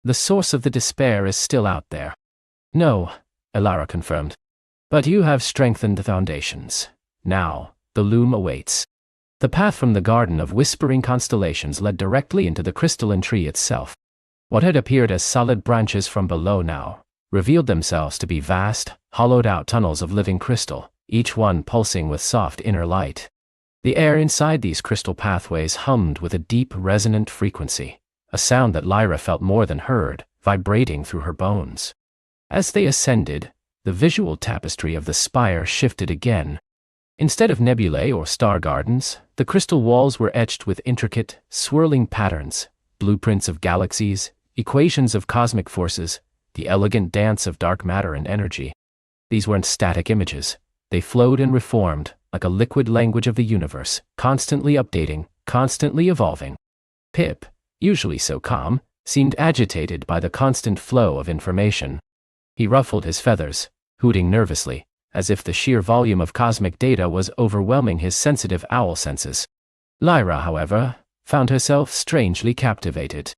"The source of the despair is still out there." "No," Elara confirmed. "But you have strengthened the foundations. Now, the loom awaits." The path from the garden of whispering constellations led directly into the crystalline tree itself. What had appeared as solid branches from below now revealed themselves to be vast, hollowed-out tunnels of living crystal, each one pulsing with soft inner light. The air inside these crystal pathways hummed with a deep, resonant frequency, a sound that Lyra felt more than heard, vibrating through her bones. As they ascended, the visual tapestry of the spire shifted again. Instead of nebulae or star gardens, the crystal walls were etched with intricate, swirling patterns, blueprints of galaxies, equations of cosmic forces, the elegant dance of dark matter and energy. These weren't static images. They flowed and reformed, like a liquid language of the universe, constantly updating, constantly evolving. Pip, usually so calm, seemed agitated by the constant flow of information. He ruffled his feathers, hooting nervously, as if the sheer volume of cosmic data was overwhelming his sensitive owl senses. Lyra, however, found herself strangely captivated.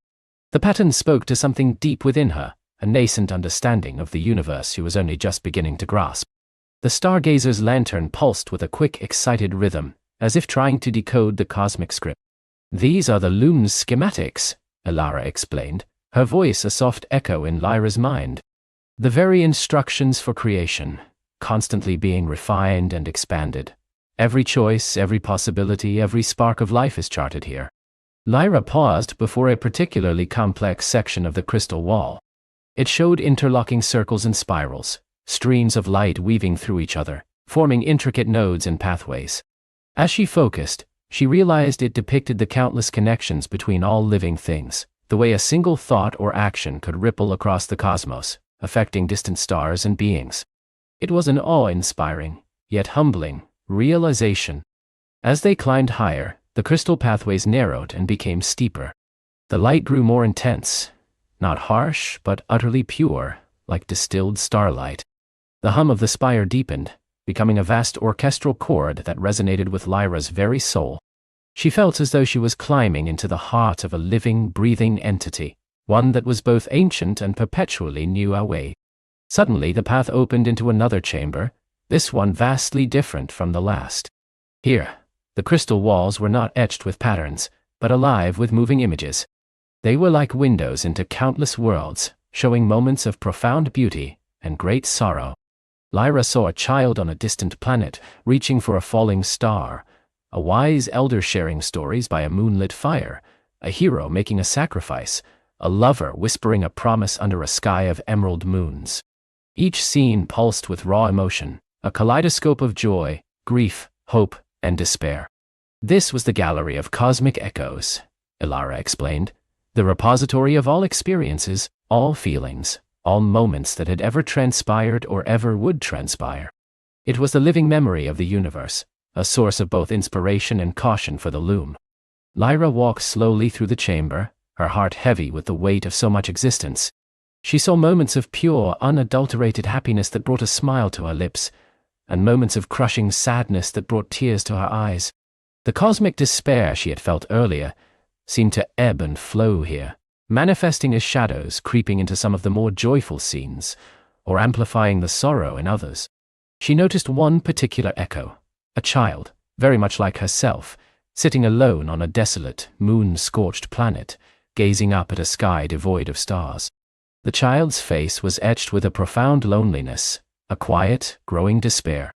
The pattern spoke to something deep within her, a nascent understanding of the universe she was only just beginning to grasp. The stargazer's lantern pulsed with a quick, excited rhythm, as if trying to decode the cosmic script. "These are the lume's schematics," Elara explained, her voice a soft echo in Lyra's mind. "The very instructions for creation, constantly being refined and expanded. Every choice, every possibility, every spark of life is charted here." Lyra paused before a particularly complex section of the crystal wall. It showed interlocking circles and spirals, streams of light weaving through each other, forming intricate nodes and pathways. As she focused, she realized it depicted the countless connections between all living things, the way a single thought or action could ripple across the cosmos, affecting distant stars and beings. It was an awe-inspiring, yet humbling, realization. As they climbed higher, the crystal pathways narrowed and became steeper. The light grew more intense, not harsh, but utterly pure, like distilled starlight. The hum of the spire deepened, becoming a vast orchestral chord that resonated with Lyra's very soul. She felt as though she was climbing into the heart of a living, breathing entity, one that was both ancient and perpetually new away. Suddenly the path opened into another chamber, this one vastly different from the last. Here, the crystal walls were not etched with patterns, but alive with moving images. They were like windows into countless worlds, showing moments of profound beauty and great sorrow. Lyra saw a child on a distant planet, reaching for a falling star, a wise elder sharing stories by a moonlit fire, a hero making a sacrifice, a lover whispering a promise under a sky of emerald moons. Each scene pulsed with raw emotion, a kaleidoscope of joy, grief, hope, and despair. "This was the gallery of cosmic echoes," Elara explained, "the repository of all experiences, all feelings, all moments that had ever transpired or ever would transpire. It was the living memory of the universe, a source of both inspiration and caution for the loom." Lyra walked slowly through the chamber, her heart heavy with the weight of so much existence. She saw moments of pure, unadulterated happiness that brought a smile to her lips, and moments of crushing sadness that brought tears to her eyes. The cosmic despair she had felt earlier seemed to ebb and flow here, manifesting as shadows creeping into some of the more joyful scenes, or amplifying the sorrow in others. She noticed one particular echo, a child, very much like herself, sitting alone on a desolate, moon-scorched planet, gazing up at a sky devoid of stars. The child's face was etched with a profound loneliness, a quiet, growing despair.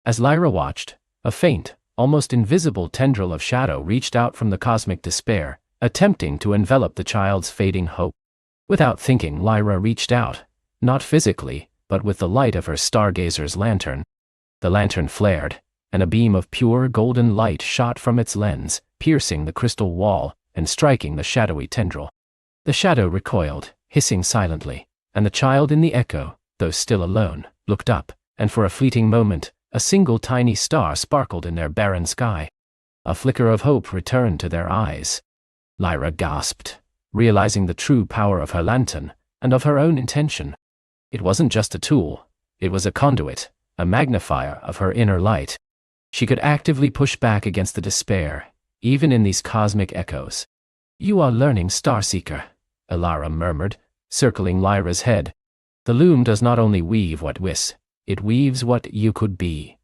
As Lyra watched, a faint, almost invisible tendril of shadow reached out from the cosmic despair, attempting to envelop the child's fading hope. Without thinking, Lyra reached out, not physically, but with the light of her stargazer's lantern. The lantern flared, and a beam of pure golden light shot from its lens, piercing the crystal wall and striking the shadowy tendril. The shadow recoiled, hissing silently, and the child in the echo, though still alone, looked up, and for a fleeting moment, a single tiny star sparkled in their barren sky. A flicker of hope returned to their eyes. Lyra gasped, realizing the true power of her lantern, and of her own intention. It wasn't just a tool, it was a conduit, a magnifier of her inner light. She could actively push back against the despair, even in these cosmic echoes. "You are learning, Starseeker," Elara murmured, circling Lyra's head. "The loom does not only weave what it weaves what you could be.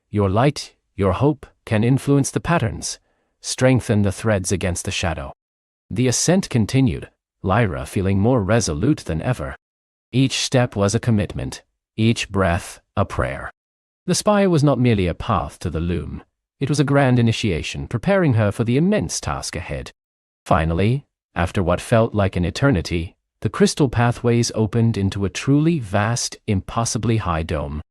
Your light, your hope, can influence the patterns, strengthen the threads against the shadow." The ascent continued, Lyra feeling more resolute than ever. Each step was a commitment, each breath a prayer. The spire was not merely a path to the loom, it was a grand initiation preparing her for the immense task ahead. Finally, after what felt like an eternity, the crystal pathways opened into a truly vast, impossibly high dome.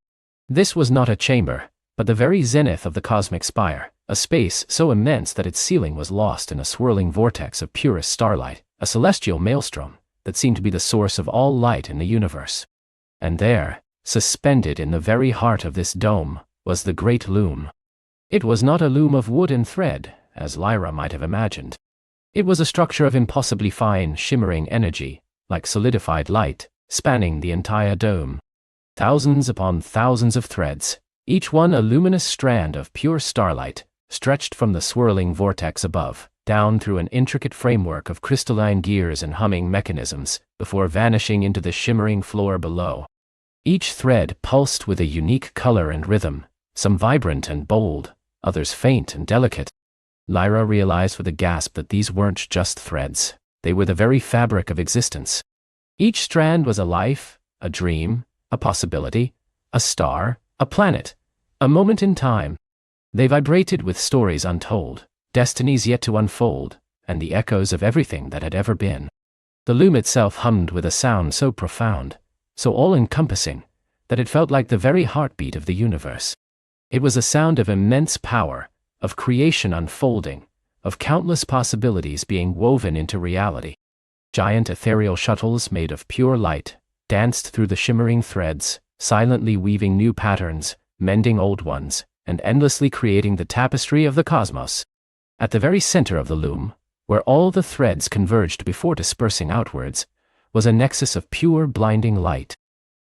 This was not a chamber, but the very zenith of the cosmic spire, a space so immense that its ceiling was lost in a swirling vortex of purest starlight, a celestial maelstrom that seemed to be the source of all light in the universe. And there, suspended in the very heart of this dome, was the great loom. It was not a loom of wood and thread, as Lyra might have imagined. It was a structure of impossibly fine, shimmering energy, like solidified light, spanning the entire dome. Thousands upon thousands of threads, each one a luminous strand of pure starlight, stretched from the swirling vortex above, down through an intricate framework of crystalline gears and humming mechanisms, before vanishing into the shimmering floor below. Each thread pulsed with a unique color and rhythm, some vibrant and bold, others faint and delicate. Lyra realized with a gasp that these weren't just threads, they were the very fabric of existence. Each strand was a life, a dream, a possibility, a star, a planet, a moment in time. They vibrated with stories untold, destinies yet to unfold, and the echoes of everything that had ever been. The loom itself hummed with a sound so profound, so all-encompassing, that it felt like the very heartbeat of the universe. It was a sound of immense power, of creation unfolding, of countless possibilities being woven into reality. Giant ethereal shuttles made of pure light danced through the shimmering threads, silently weaving new patterns, mending old ones, and endlessly creating the tapestry of the cosmos. At the very center of the loom, where all the threads converged before dispersing outwards, was a nexus of pure blinding light.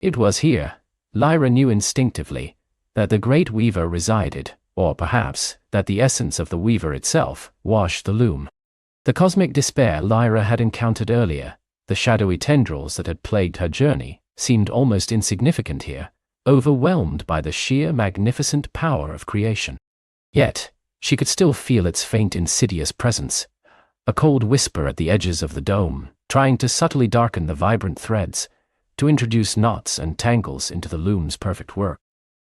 It was here, Lyra knew instinctively, that the great weaver resided, or perhaps, that the essence of the weaver itself washed the loom. The cosmic despair Lyra had encountered earlier, the shadowy tendrils that had plagued her journey, seemed almost insignificant here, overwhelmed by the sheer magnificent power of creation. Yet, she could still feel its faint insidious presence, a cold whisper at the edges of the dome, trying to subtly darken the vibrant threads, to introduce knots and tangles into the loom's perfect work.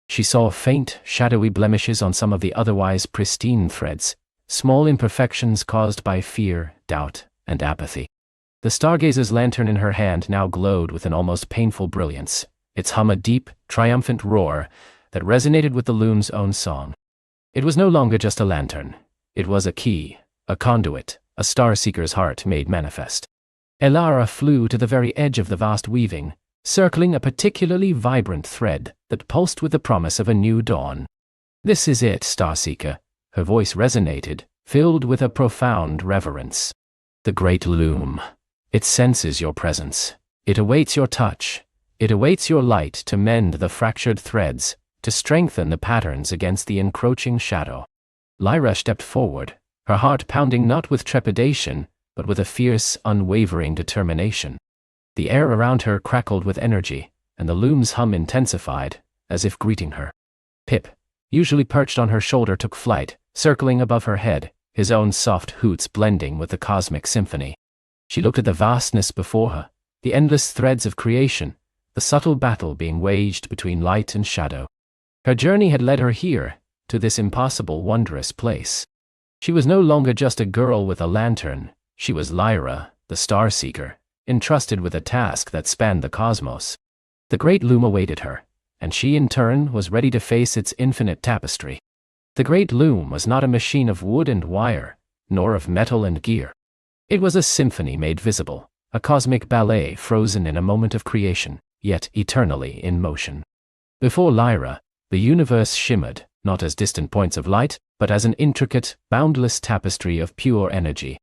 She saw faint, shadowy blemishes on some of the otherwise pristine threads, small imperfections caused by fear, doubt, and apathy. The stargazer's lantern in her hand now glowed with an almost painful brilliance, its hum a deep, triumphant roar that resonated with the loom's own song. It was no longer just a lantern. It was a key, a conduit, a starseeker's heart made manifest. Elara flew to the very edge of the vast weaving, circling a particularly vibrant thread that pulsed with the promise of a new dawn. "This is it, Starseeker," her voice resonated, filled with a profound reverence. "The great loom. It senses your presence. It awaits your touch. It awaits your light to mend the fractured threads, to strengthen the patterns against the encroaching shadow." Lyra stepped forward, her heart pounding not with trepidation, but with a fierce, unwavering determination. The air around her crackled with energy, and the loom's hum intensified, as if greeting her. Pip, usually perched on her shoulder, took flight, circling above her head, his own soft hoots blending with the cosmic symphony. She looked at the vastness before her, the endless threads of creation, the subtle battle being waged between light and shadow. Her journey had led her here, to this impossible, wondrous place. She was no longer just a girl with a lantern. She was Lyra, the Starseeker, entrusted with a task that spanned the cosmos. The great loom awaited her, and she in turn was ready to face its infinite tapestry. The great loom was not a machine of wood and wire, nor of metal and gear. It was a symphony made visible, a cosmic ballet frozen in a moment of creation, yet eternally in motion. Before Lyra, the universe shimmered, not as distant points of light, but as an intricate, boundless tapestry of pure energy.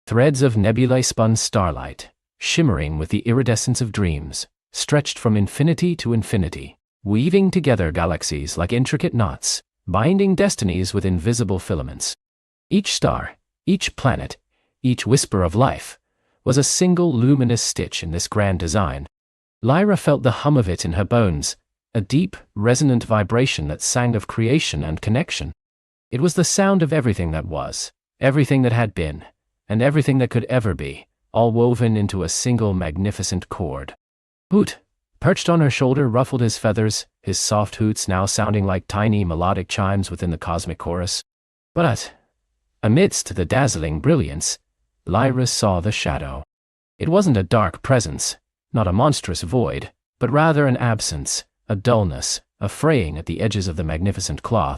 Threads of nebulae-spun starlight, shimmering with the iridescence of dreams, stretched from infinity to infinity, weaving together galaxies like intricate knots, binding destinies with invisible filaments. Each star, each planet, each whisper of life, was a single luminous stitch in this grand design. Lyra felt the hum of it in her bones, a deep, resonant vibration that sang of creation and connection. It was the sound of everything that was, everything that had been, and everything that could ever be, all woven into a single magnificent chord. Hoot, perched on her shoulder, ruffled his feathers, his soft hoots now sounding like tiny melodic chimes within the cosmic chorus. But, amidst the dazzling brilliance, Lyra saw the shadow. It wasn't a dark presence, not a monstrous void, but rather an absence, a dullness, a fraying at the edges of the magnificent cloth.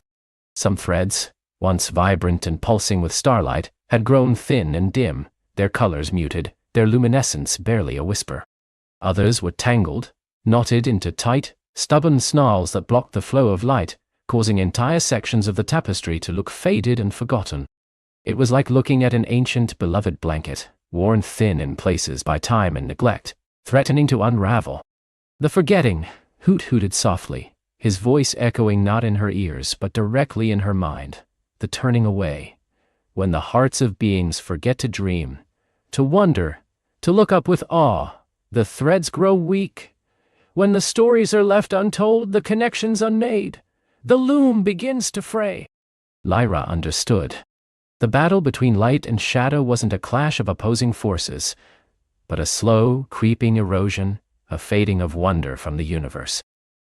Some threads, once vibrant and pulsing with starlight, had grown thin and dim, their colors muted, their luminescence barely a whisper. Others were tangled, knotted into tight, stubborn snarls that blocked the flow of light, causing entire sections of the tapestry to look faded and forgotten. It was like looking at an ancient, beloved blanket, worn thin in places by time and neglect, threatening to unravel. The forgetting, Hoot hooted softly, his voice echoing not in her ears but directly in her mind. The turning away. When the hearts of beings forget to dream, to wonder, to look up with awe, the threads grow weak. When the stories are left untold, the connections unmade, the loom begins to fray. Lyra understood. The battle between light and shadow wasn't a clash of opposing forces, but a slow, creeping erosion, a fading of wonder from the universe.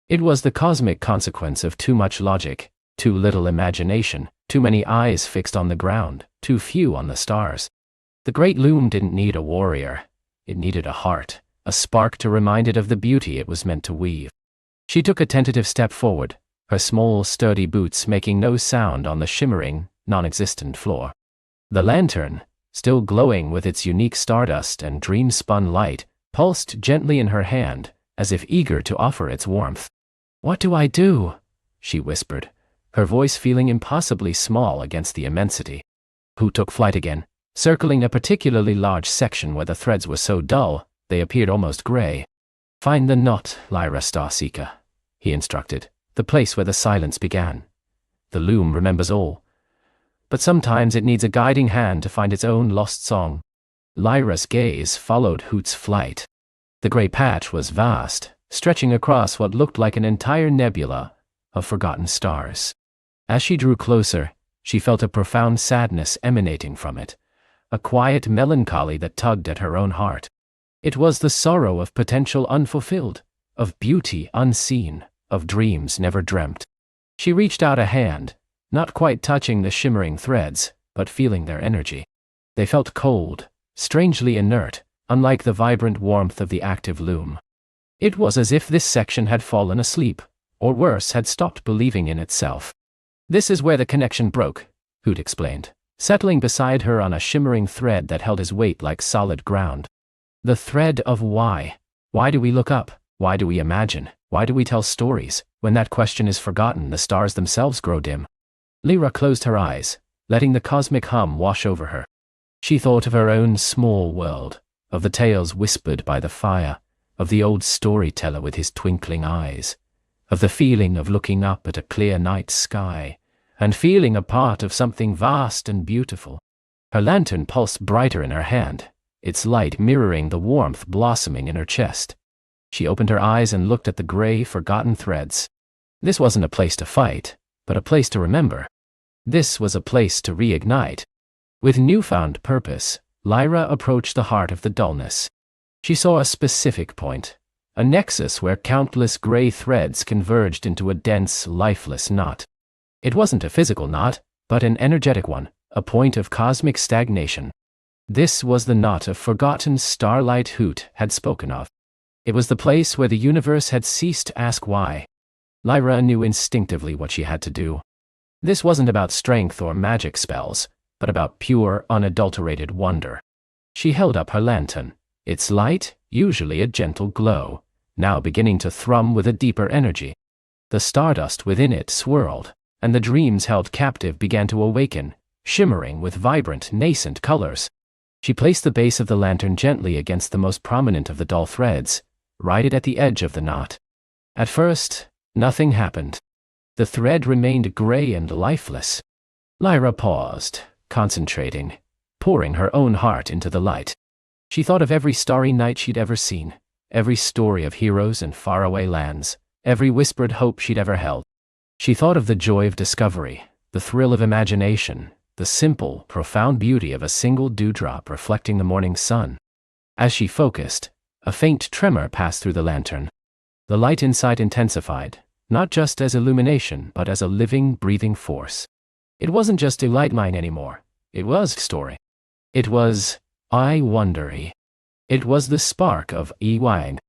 It was the cosmic consequence of too much logic, too little imagination, too many eyes fixed on the ground, too few on the stars. The great loom didn't need a warrior. It needed a heart, a spark to remind it of the beauty it was meant to weave. She took a tentative step forward, her small, sturdy boots making no sound on the shimmering, non-existent floor. The lantern, still glowing with its unique stardust and dream-spun light, pulsed gently in her hand, as if eager to offer its warmth. "What do I do?" she whispered, her voice feeling impossibly small against the immensity. Hoot took flight again, circling a particularly large section where the threads were so dull, they appeared almost gray. "Find the knot, Lyra Starseeker," he instructed, "the place where the silence began. The loom remembers all, but sometimes it needs a guiding hand to find its own lost song." Lyra's gaze followed Hoot's flight. The gray patch was vast, stretching across what looked like an entire nebula of forgotten stars. As she drew closer, she felt a profound sadness emanating from it, a quiet melancholy that tugged at her own heart. It was the sorrow of potential unfulfilled, of beauty unseen, of dreams never dreamt. She reached out a hand, not quite touching the shimmering threads, but feeling their energy. They felt cold, strangely inert, unlike the vibrant warmth of the active loom. It was as if this section had fallen asleep, or worse, had stopped believing in itself. "This is where the connection broke," Hoot explained, settling beside her on a shimmering thread that held his weight like solid ground. "The thread of why. Why do we look up? Why do we imagine? Why do we tell stories? When that question is forgotten, the stars themselves grow dim." Lyra closed her eyes, letting the cosmic hum wash over her. She thought of her own small world, of the tales whispered by the fire, of the old storyteller with his twinkling eyes, of the feeling of looking up at a clear night sky, and feeling a part of something vast and beautiful. Her lantern pulsed brighter in her hand, its light mirroring the warmth blossoming in her chest. She opened her eyes and looked at the gray, forgotten threads. This wasn't a place to fight, but a place to remember. This was a place to reignite. With newfound purpose, Lyra approached the heart of the dullness. She saw a specific point, a nexus where countless gray threads converged into a dense, lifeless knot. It wasn't a physical knot, but an energetic one, a point of cosmic stagnation. This was the knot of forgotten starlight Hoot had spoken of. It was the place where the universe had ceased to ask why. Lyra knew instinctively what she had to do. This wasn't about strength or magic spells, but about pure, unadulterated wonder. She held up her lantern, its light, usually a gentle glow, now beginning to thrum with a deeper energy. The stardust within it swirled, and the dreams held captive began to awaken, shimmering with vibrant, nascent colors. She placed the base of the lantern gently against the most prominent of the dull threads, right at the edge of the knot. At first, nothing happened. The thread remained gray and lifeless. Lyra paused, concentrating, pouring her own heart into the light. She thought of every starry night she'd ever seen, every story of heroes in faraway lands, every whispered hope she'd ever held. She thought of the joy of discovery, the thrill of imagination, the simple, profound beauty of a single dewdrop reflecting the morning sun. As she focused, a faint tremor passed through the lantern. The light inside intensified, not just as illumination but as a living, breathing force. It wasn't just a light mine anymore. It was story. It was I wondery. It was the spark of unwind.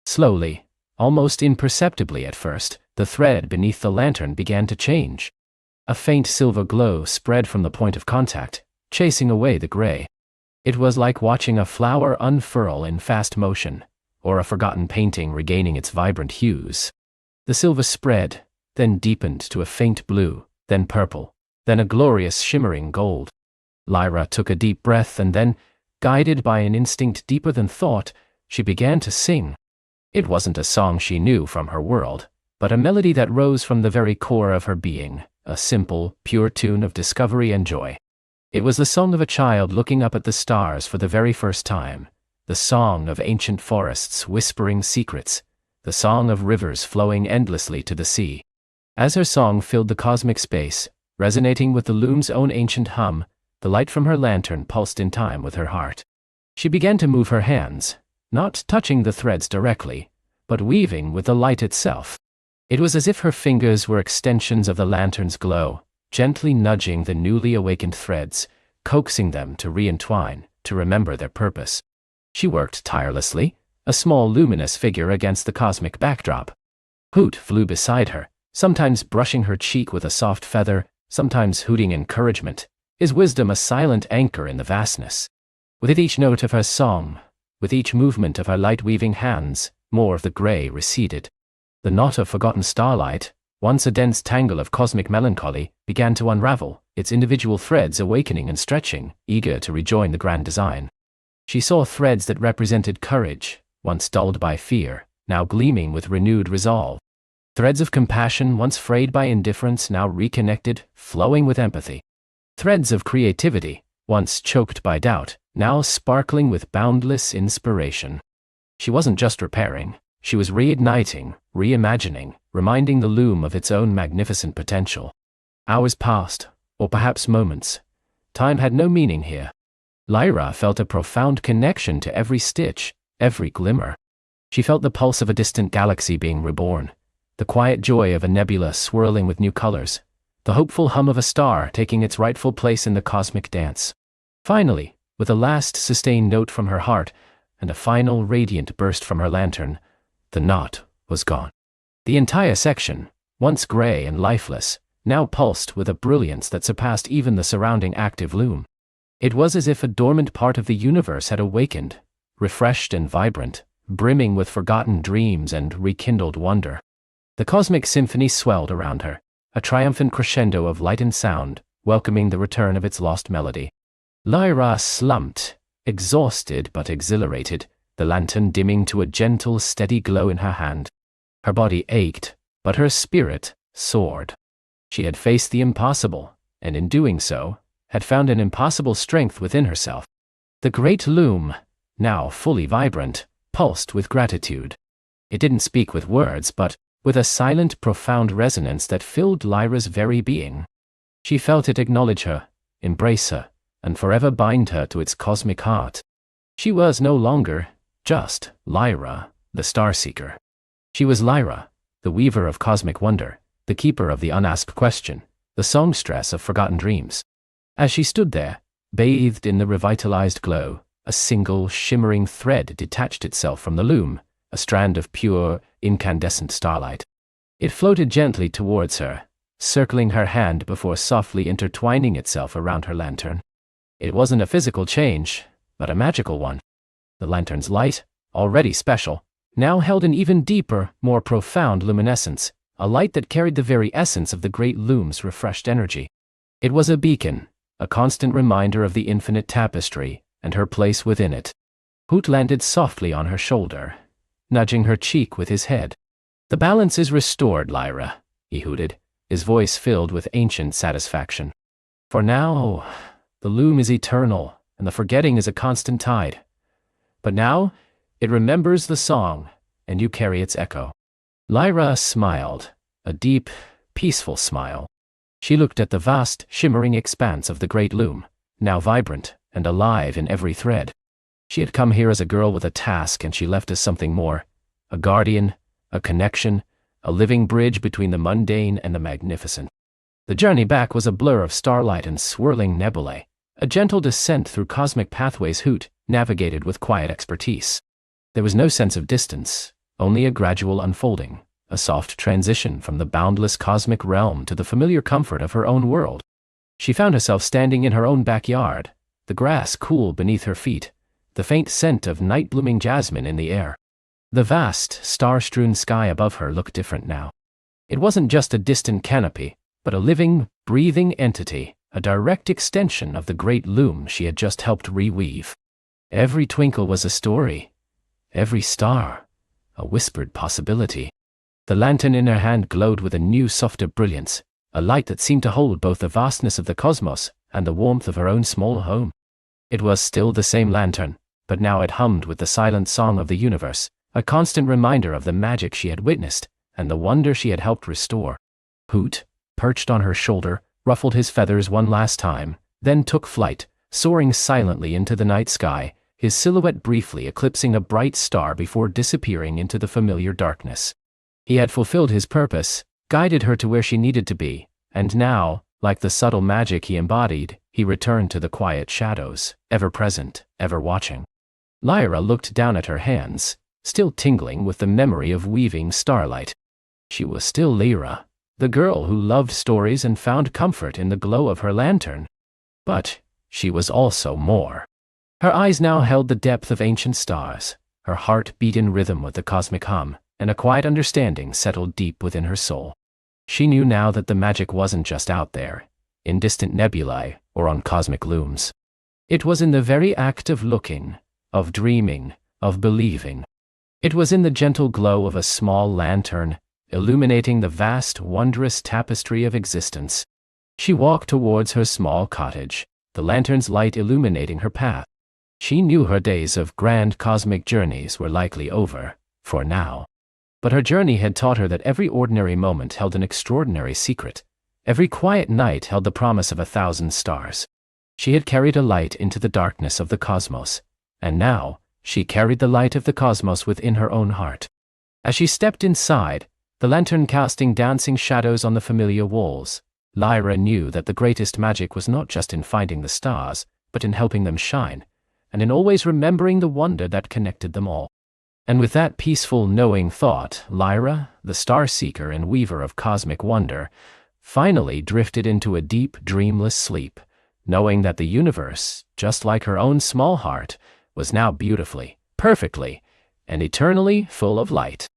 Slowly, almost imperceptibly at first, the thread beneath the lantern began to change. A faint silver glow spread from the point of contact, chasing away the gray. It was like watching a flower unfurl in fast motion, or a forgotten painting regaining its vibrant hues. The silver spread, then deepened to a faint blue, then purple, then a glorious shimmering gold. Lyra took a deep breath and then, guided by an instinct deeper than thought, she began to sing. It wasn't a song she knew from her world, but a melody that rose from the very core of her being, a simple, pure tune of discovery and joy. It was the song of a child looking up at the stars for the very first time, the song of ancient forests whispering secrets, the song of rivers flowing endlessly to the sea. As her song filled the cosmic space, resonating with the loom's own ancient hum, the light from her lantern pulsed in time with her heart. She began to move her hands, not touching the threads directly, but weaving with the light itself. It was as if her fingers were extensions of the lantern's glow, gently nudging the newly awakened threads, coaxing them to re-entwine, to remember their purpose. She worked tirelessly, a small luminous figure against the cosmic backdrop. Hoot flew beside her, sometimes brushing her cheek with a soft feather, sometimes hooting encouragement, his wisdom a silent anchor in the vastness. With each note of her song, with each movement of her light-weaving hands, more of the grey receded. The knot of forgotten starlight, once a dense tangle of cosmic melancholy, began to unravel, its individual threads awakening and stretching, eager to rejoin the grand design. She saw threads that represented courage, once dulled by fear, now gleaming with renewed resolve. Threads of compassion, once frayed by indifference, now reconnected, flowing with empathy. Threads of creativity, once choked by doubt, now sparkling with boundless inspiration. She wasn't just repairing, she was reigniting, reimagining, reminding the loom of its own magnificent potential. Hours passed, or perhaps moments. Time had no meaning here. Lyra felt a profound connection to every stitch, every glimmer. She felt the pulse of a distant galaxy being reborn, the quiet joy of a nebula swirling with new colors, the hopeful hum of a star taking its rightful place in the cosmic dance. Finally, with a last sustained note from her heart, and a final radiant burst from her lantern, the knot was gone. The entire section, once gray and lifeless, now pulsed with a brilliance that surpassed even the surrounding active loom. It was as if a dormant part of the universe had awakened, refreshed and vibrant, brimming with forgotten dreams and rekindled wonder. The cosmic symphony swelled around her, a triumphant crescendo of light and sound, welcoming the return of its lost melody. Lyra slumped, exhausted but exhilarated, the lantern dimming to a gentle, steady glow in her hand. Her body ached, but her spirit soared. She had faced the impossible, and in doing so, had found an impossible strength within herself. The great loom, now fully vibrant, pulsed with gratitude. It didn't speak with words, but with a silent, profound resonance that filled Lyra's very being. She felt it acknowledge her, embrace her, and forever bind her to its cosmic heart. She was no longer just Lyra, the Starseeker. She was Lyra, the weaver of cosmic wonder, the keeper of the unasked question, the songstress of forgotten dreams. As she stood there, bathed in the revitalized glow, a single, shimmering thread detached itself from the loom, a strand of pure, incandescent starlight. It floated gently towards her, circling her hand before softly intertwining itself around her lantern. It wasn't a physical change, but a magical one. The lantern's light, already special, now held an even deeper, more profound luminescence, a light that carried the very essence of the great loom's refreshed energy. It was a beacon, a constant reminder of the infinite tapestry, and her place within it. Hoot landed softly on her shoulder, nudging her cheek with his head. "The balance is restored, Lyra," he hooted, his voice filled with ancient satisfaction. "For now, the loom is eternal, and the forgetting is a constant tide. But now, it remembers the song, and you carry its echo." Lyra smiled, a deep, peaceful smile. She looked at the vast, shimmering expanse of the great loom, now vibrant and alive in every thread. She had come here as a girl with a task, and she left as something more, a guardian, a connection, a living bridge between the mundane and the magnificent. The journey back was a blur of starlight and swirling nebulae, a gentle descent through cosmic pathways Hoot navigated with quiet expertise. There was no sense of distance, only a gradual unfolding, a soft transition from the boundless cosmic realm to the familiar comfort of her own world. She found herself standing in her own backyard, the grass cool beneath her feet, the faint scent of night-blooming jasmine in the air. The vast, star-strewn sky above her looked different now. It wasn't just a distant canopy, but a living, breathing entity, a direct extension of the great loom she had just helped reweave. Every twinkle was a story, every star, a whispered possibility. The lantern in her hand glowed with a new, softer brilliance, a light that seemed to hold both the vastness of the cosmos and the warmth of her own small home. It was still the same lantern, but now it hummed with the silent song of the universe, a constant reminder of the magic she had witnessed and the wonder she had helped restore. Hoot, perched on her shoulder, ruffled his feathers one last time, then took flight, soaring silently into the night sky, his silhouette briefly eclipsing a bright star before disappearing into the familiar darkness. He had fulfilled his purpose, guided her to where she needed to be, and now, like the subtle magic he embodied, he returned to the quiet shadows, ever present, ever watching. Lyra looked down at her hands, still tingling with the memory of weaving starlight. She was still Lyra, the girl who loved stories and found comfort in the glow of her lantern. But she was also more. Her eyes now held the depth of ancient stars, her heart beat in rhythm with the cosmic hum, and a quiet understanding settled deep within her soul. She knew now that the magic wasn't just out there, in distant nebulae or on cosmic looms. It was in the very act of looking, of dreaming, of believing. It was in the gentle glow of a small lantern, illuminating the vast, wondrous tapestry of existence. She walked towards her small cottage, the lantern's light illuminating her path. She knew her days of grand cosmic journeys were likely over, for now. But her journey had taught her that every ordinary moment held an extraordinary secret. Every quiet night held the promise of 1,000 stars. She had carried a light into the darkness of the cosmos, and now she carried the light of the cosmos within her own heart. As she stepped inside, the lantern casting dancing shadows on the familiar walls, Lyra knew that the greatest magic was not just in finding the stars, but in helping them shine, and in always remembering the wonder that connected them all. And with that peaceful, knowing thought, Lyra, the star-seeker and weaver of cosmic wonder, finally drifted into a deep, dreamless sleep, knowing that the universe, just like her own small heart, was now beautifully, perfectly, and eternally full of light.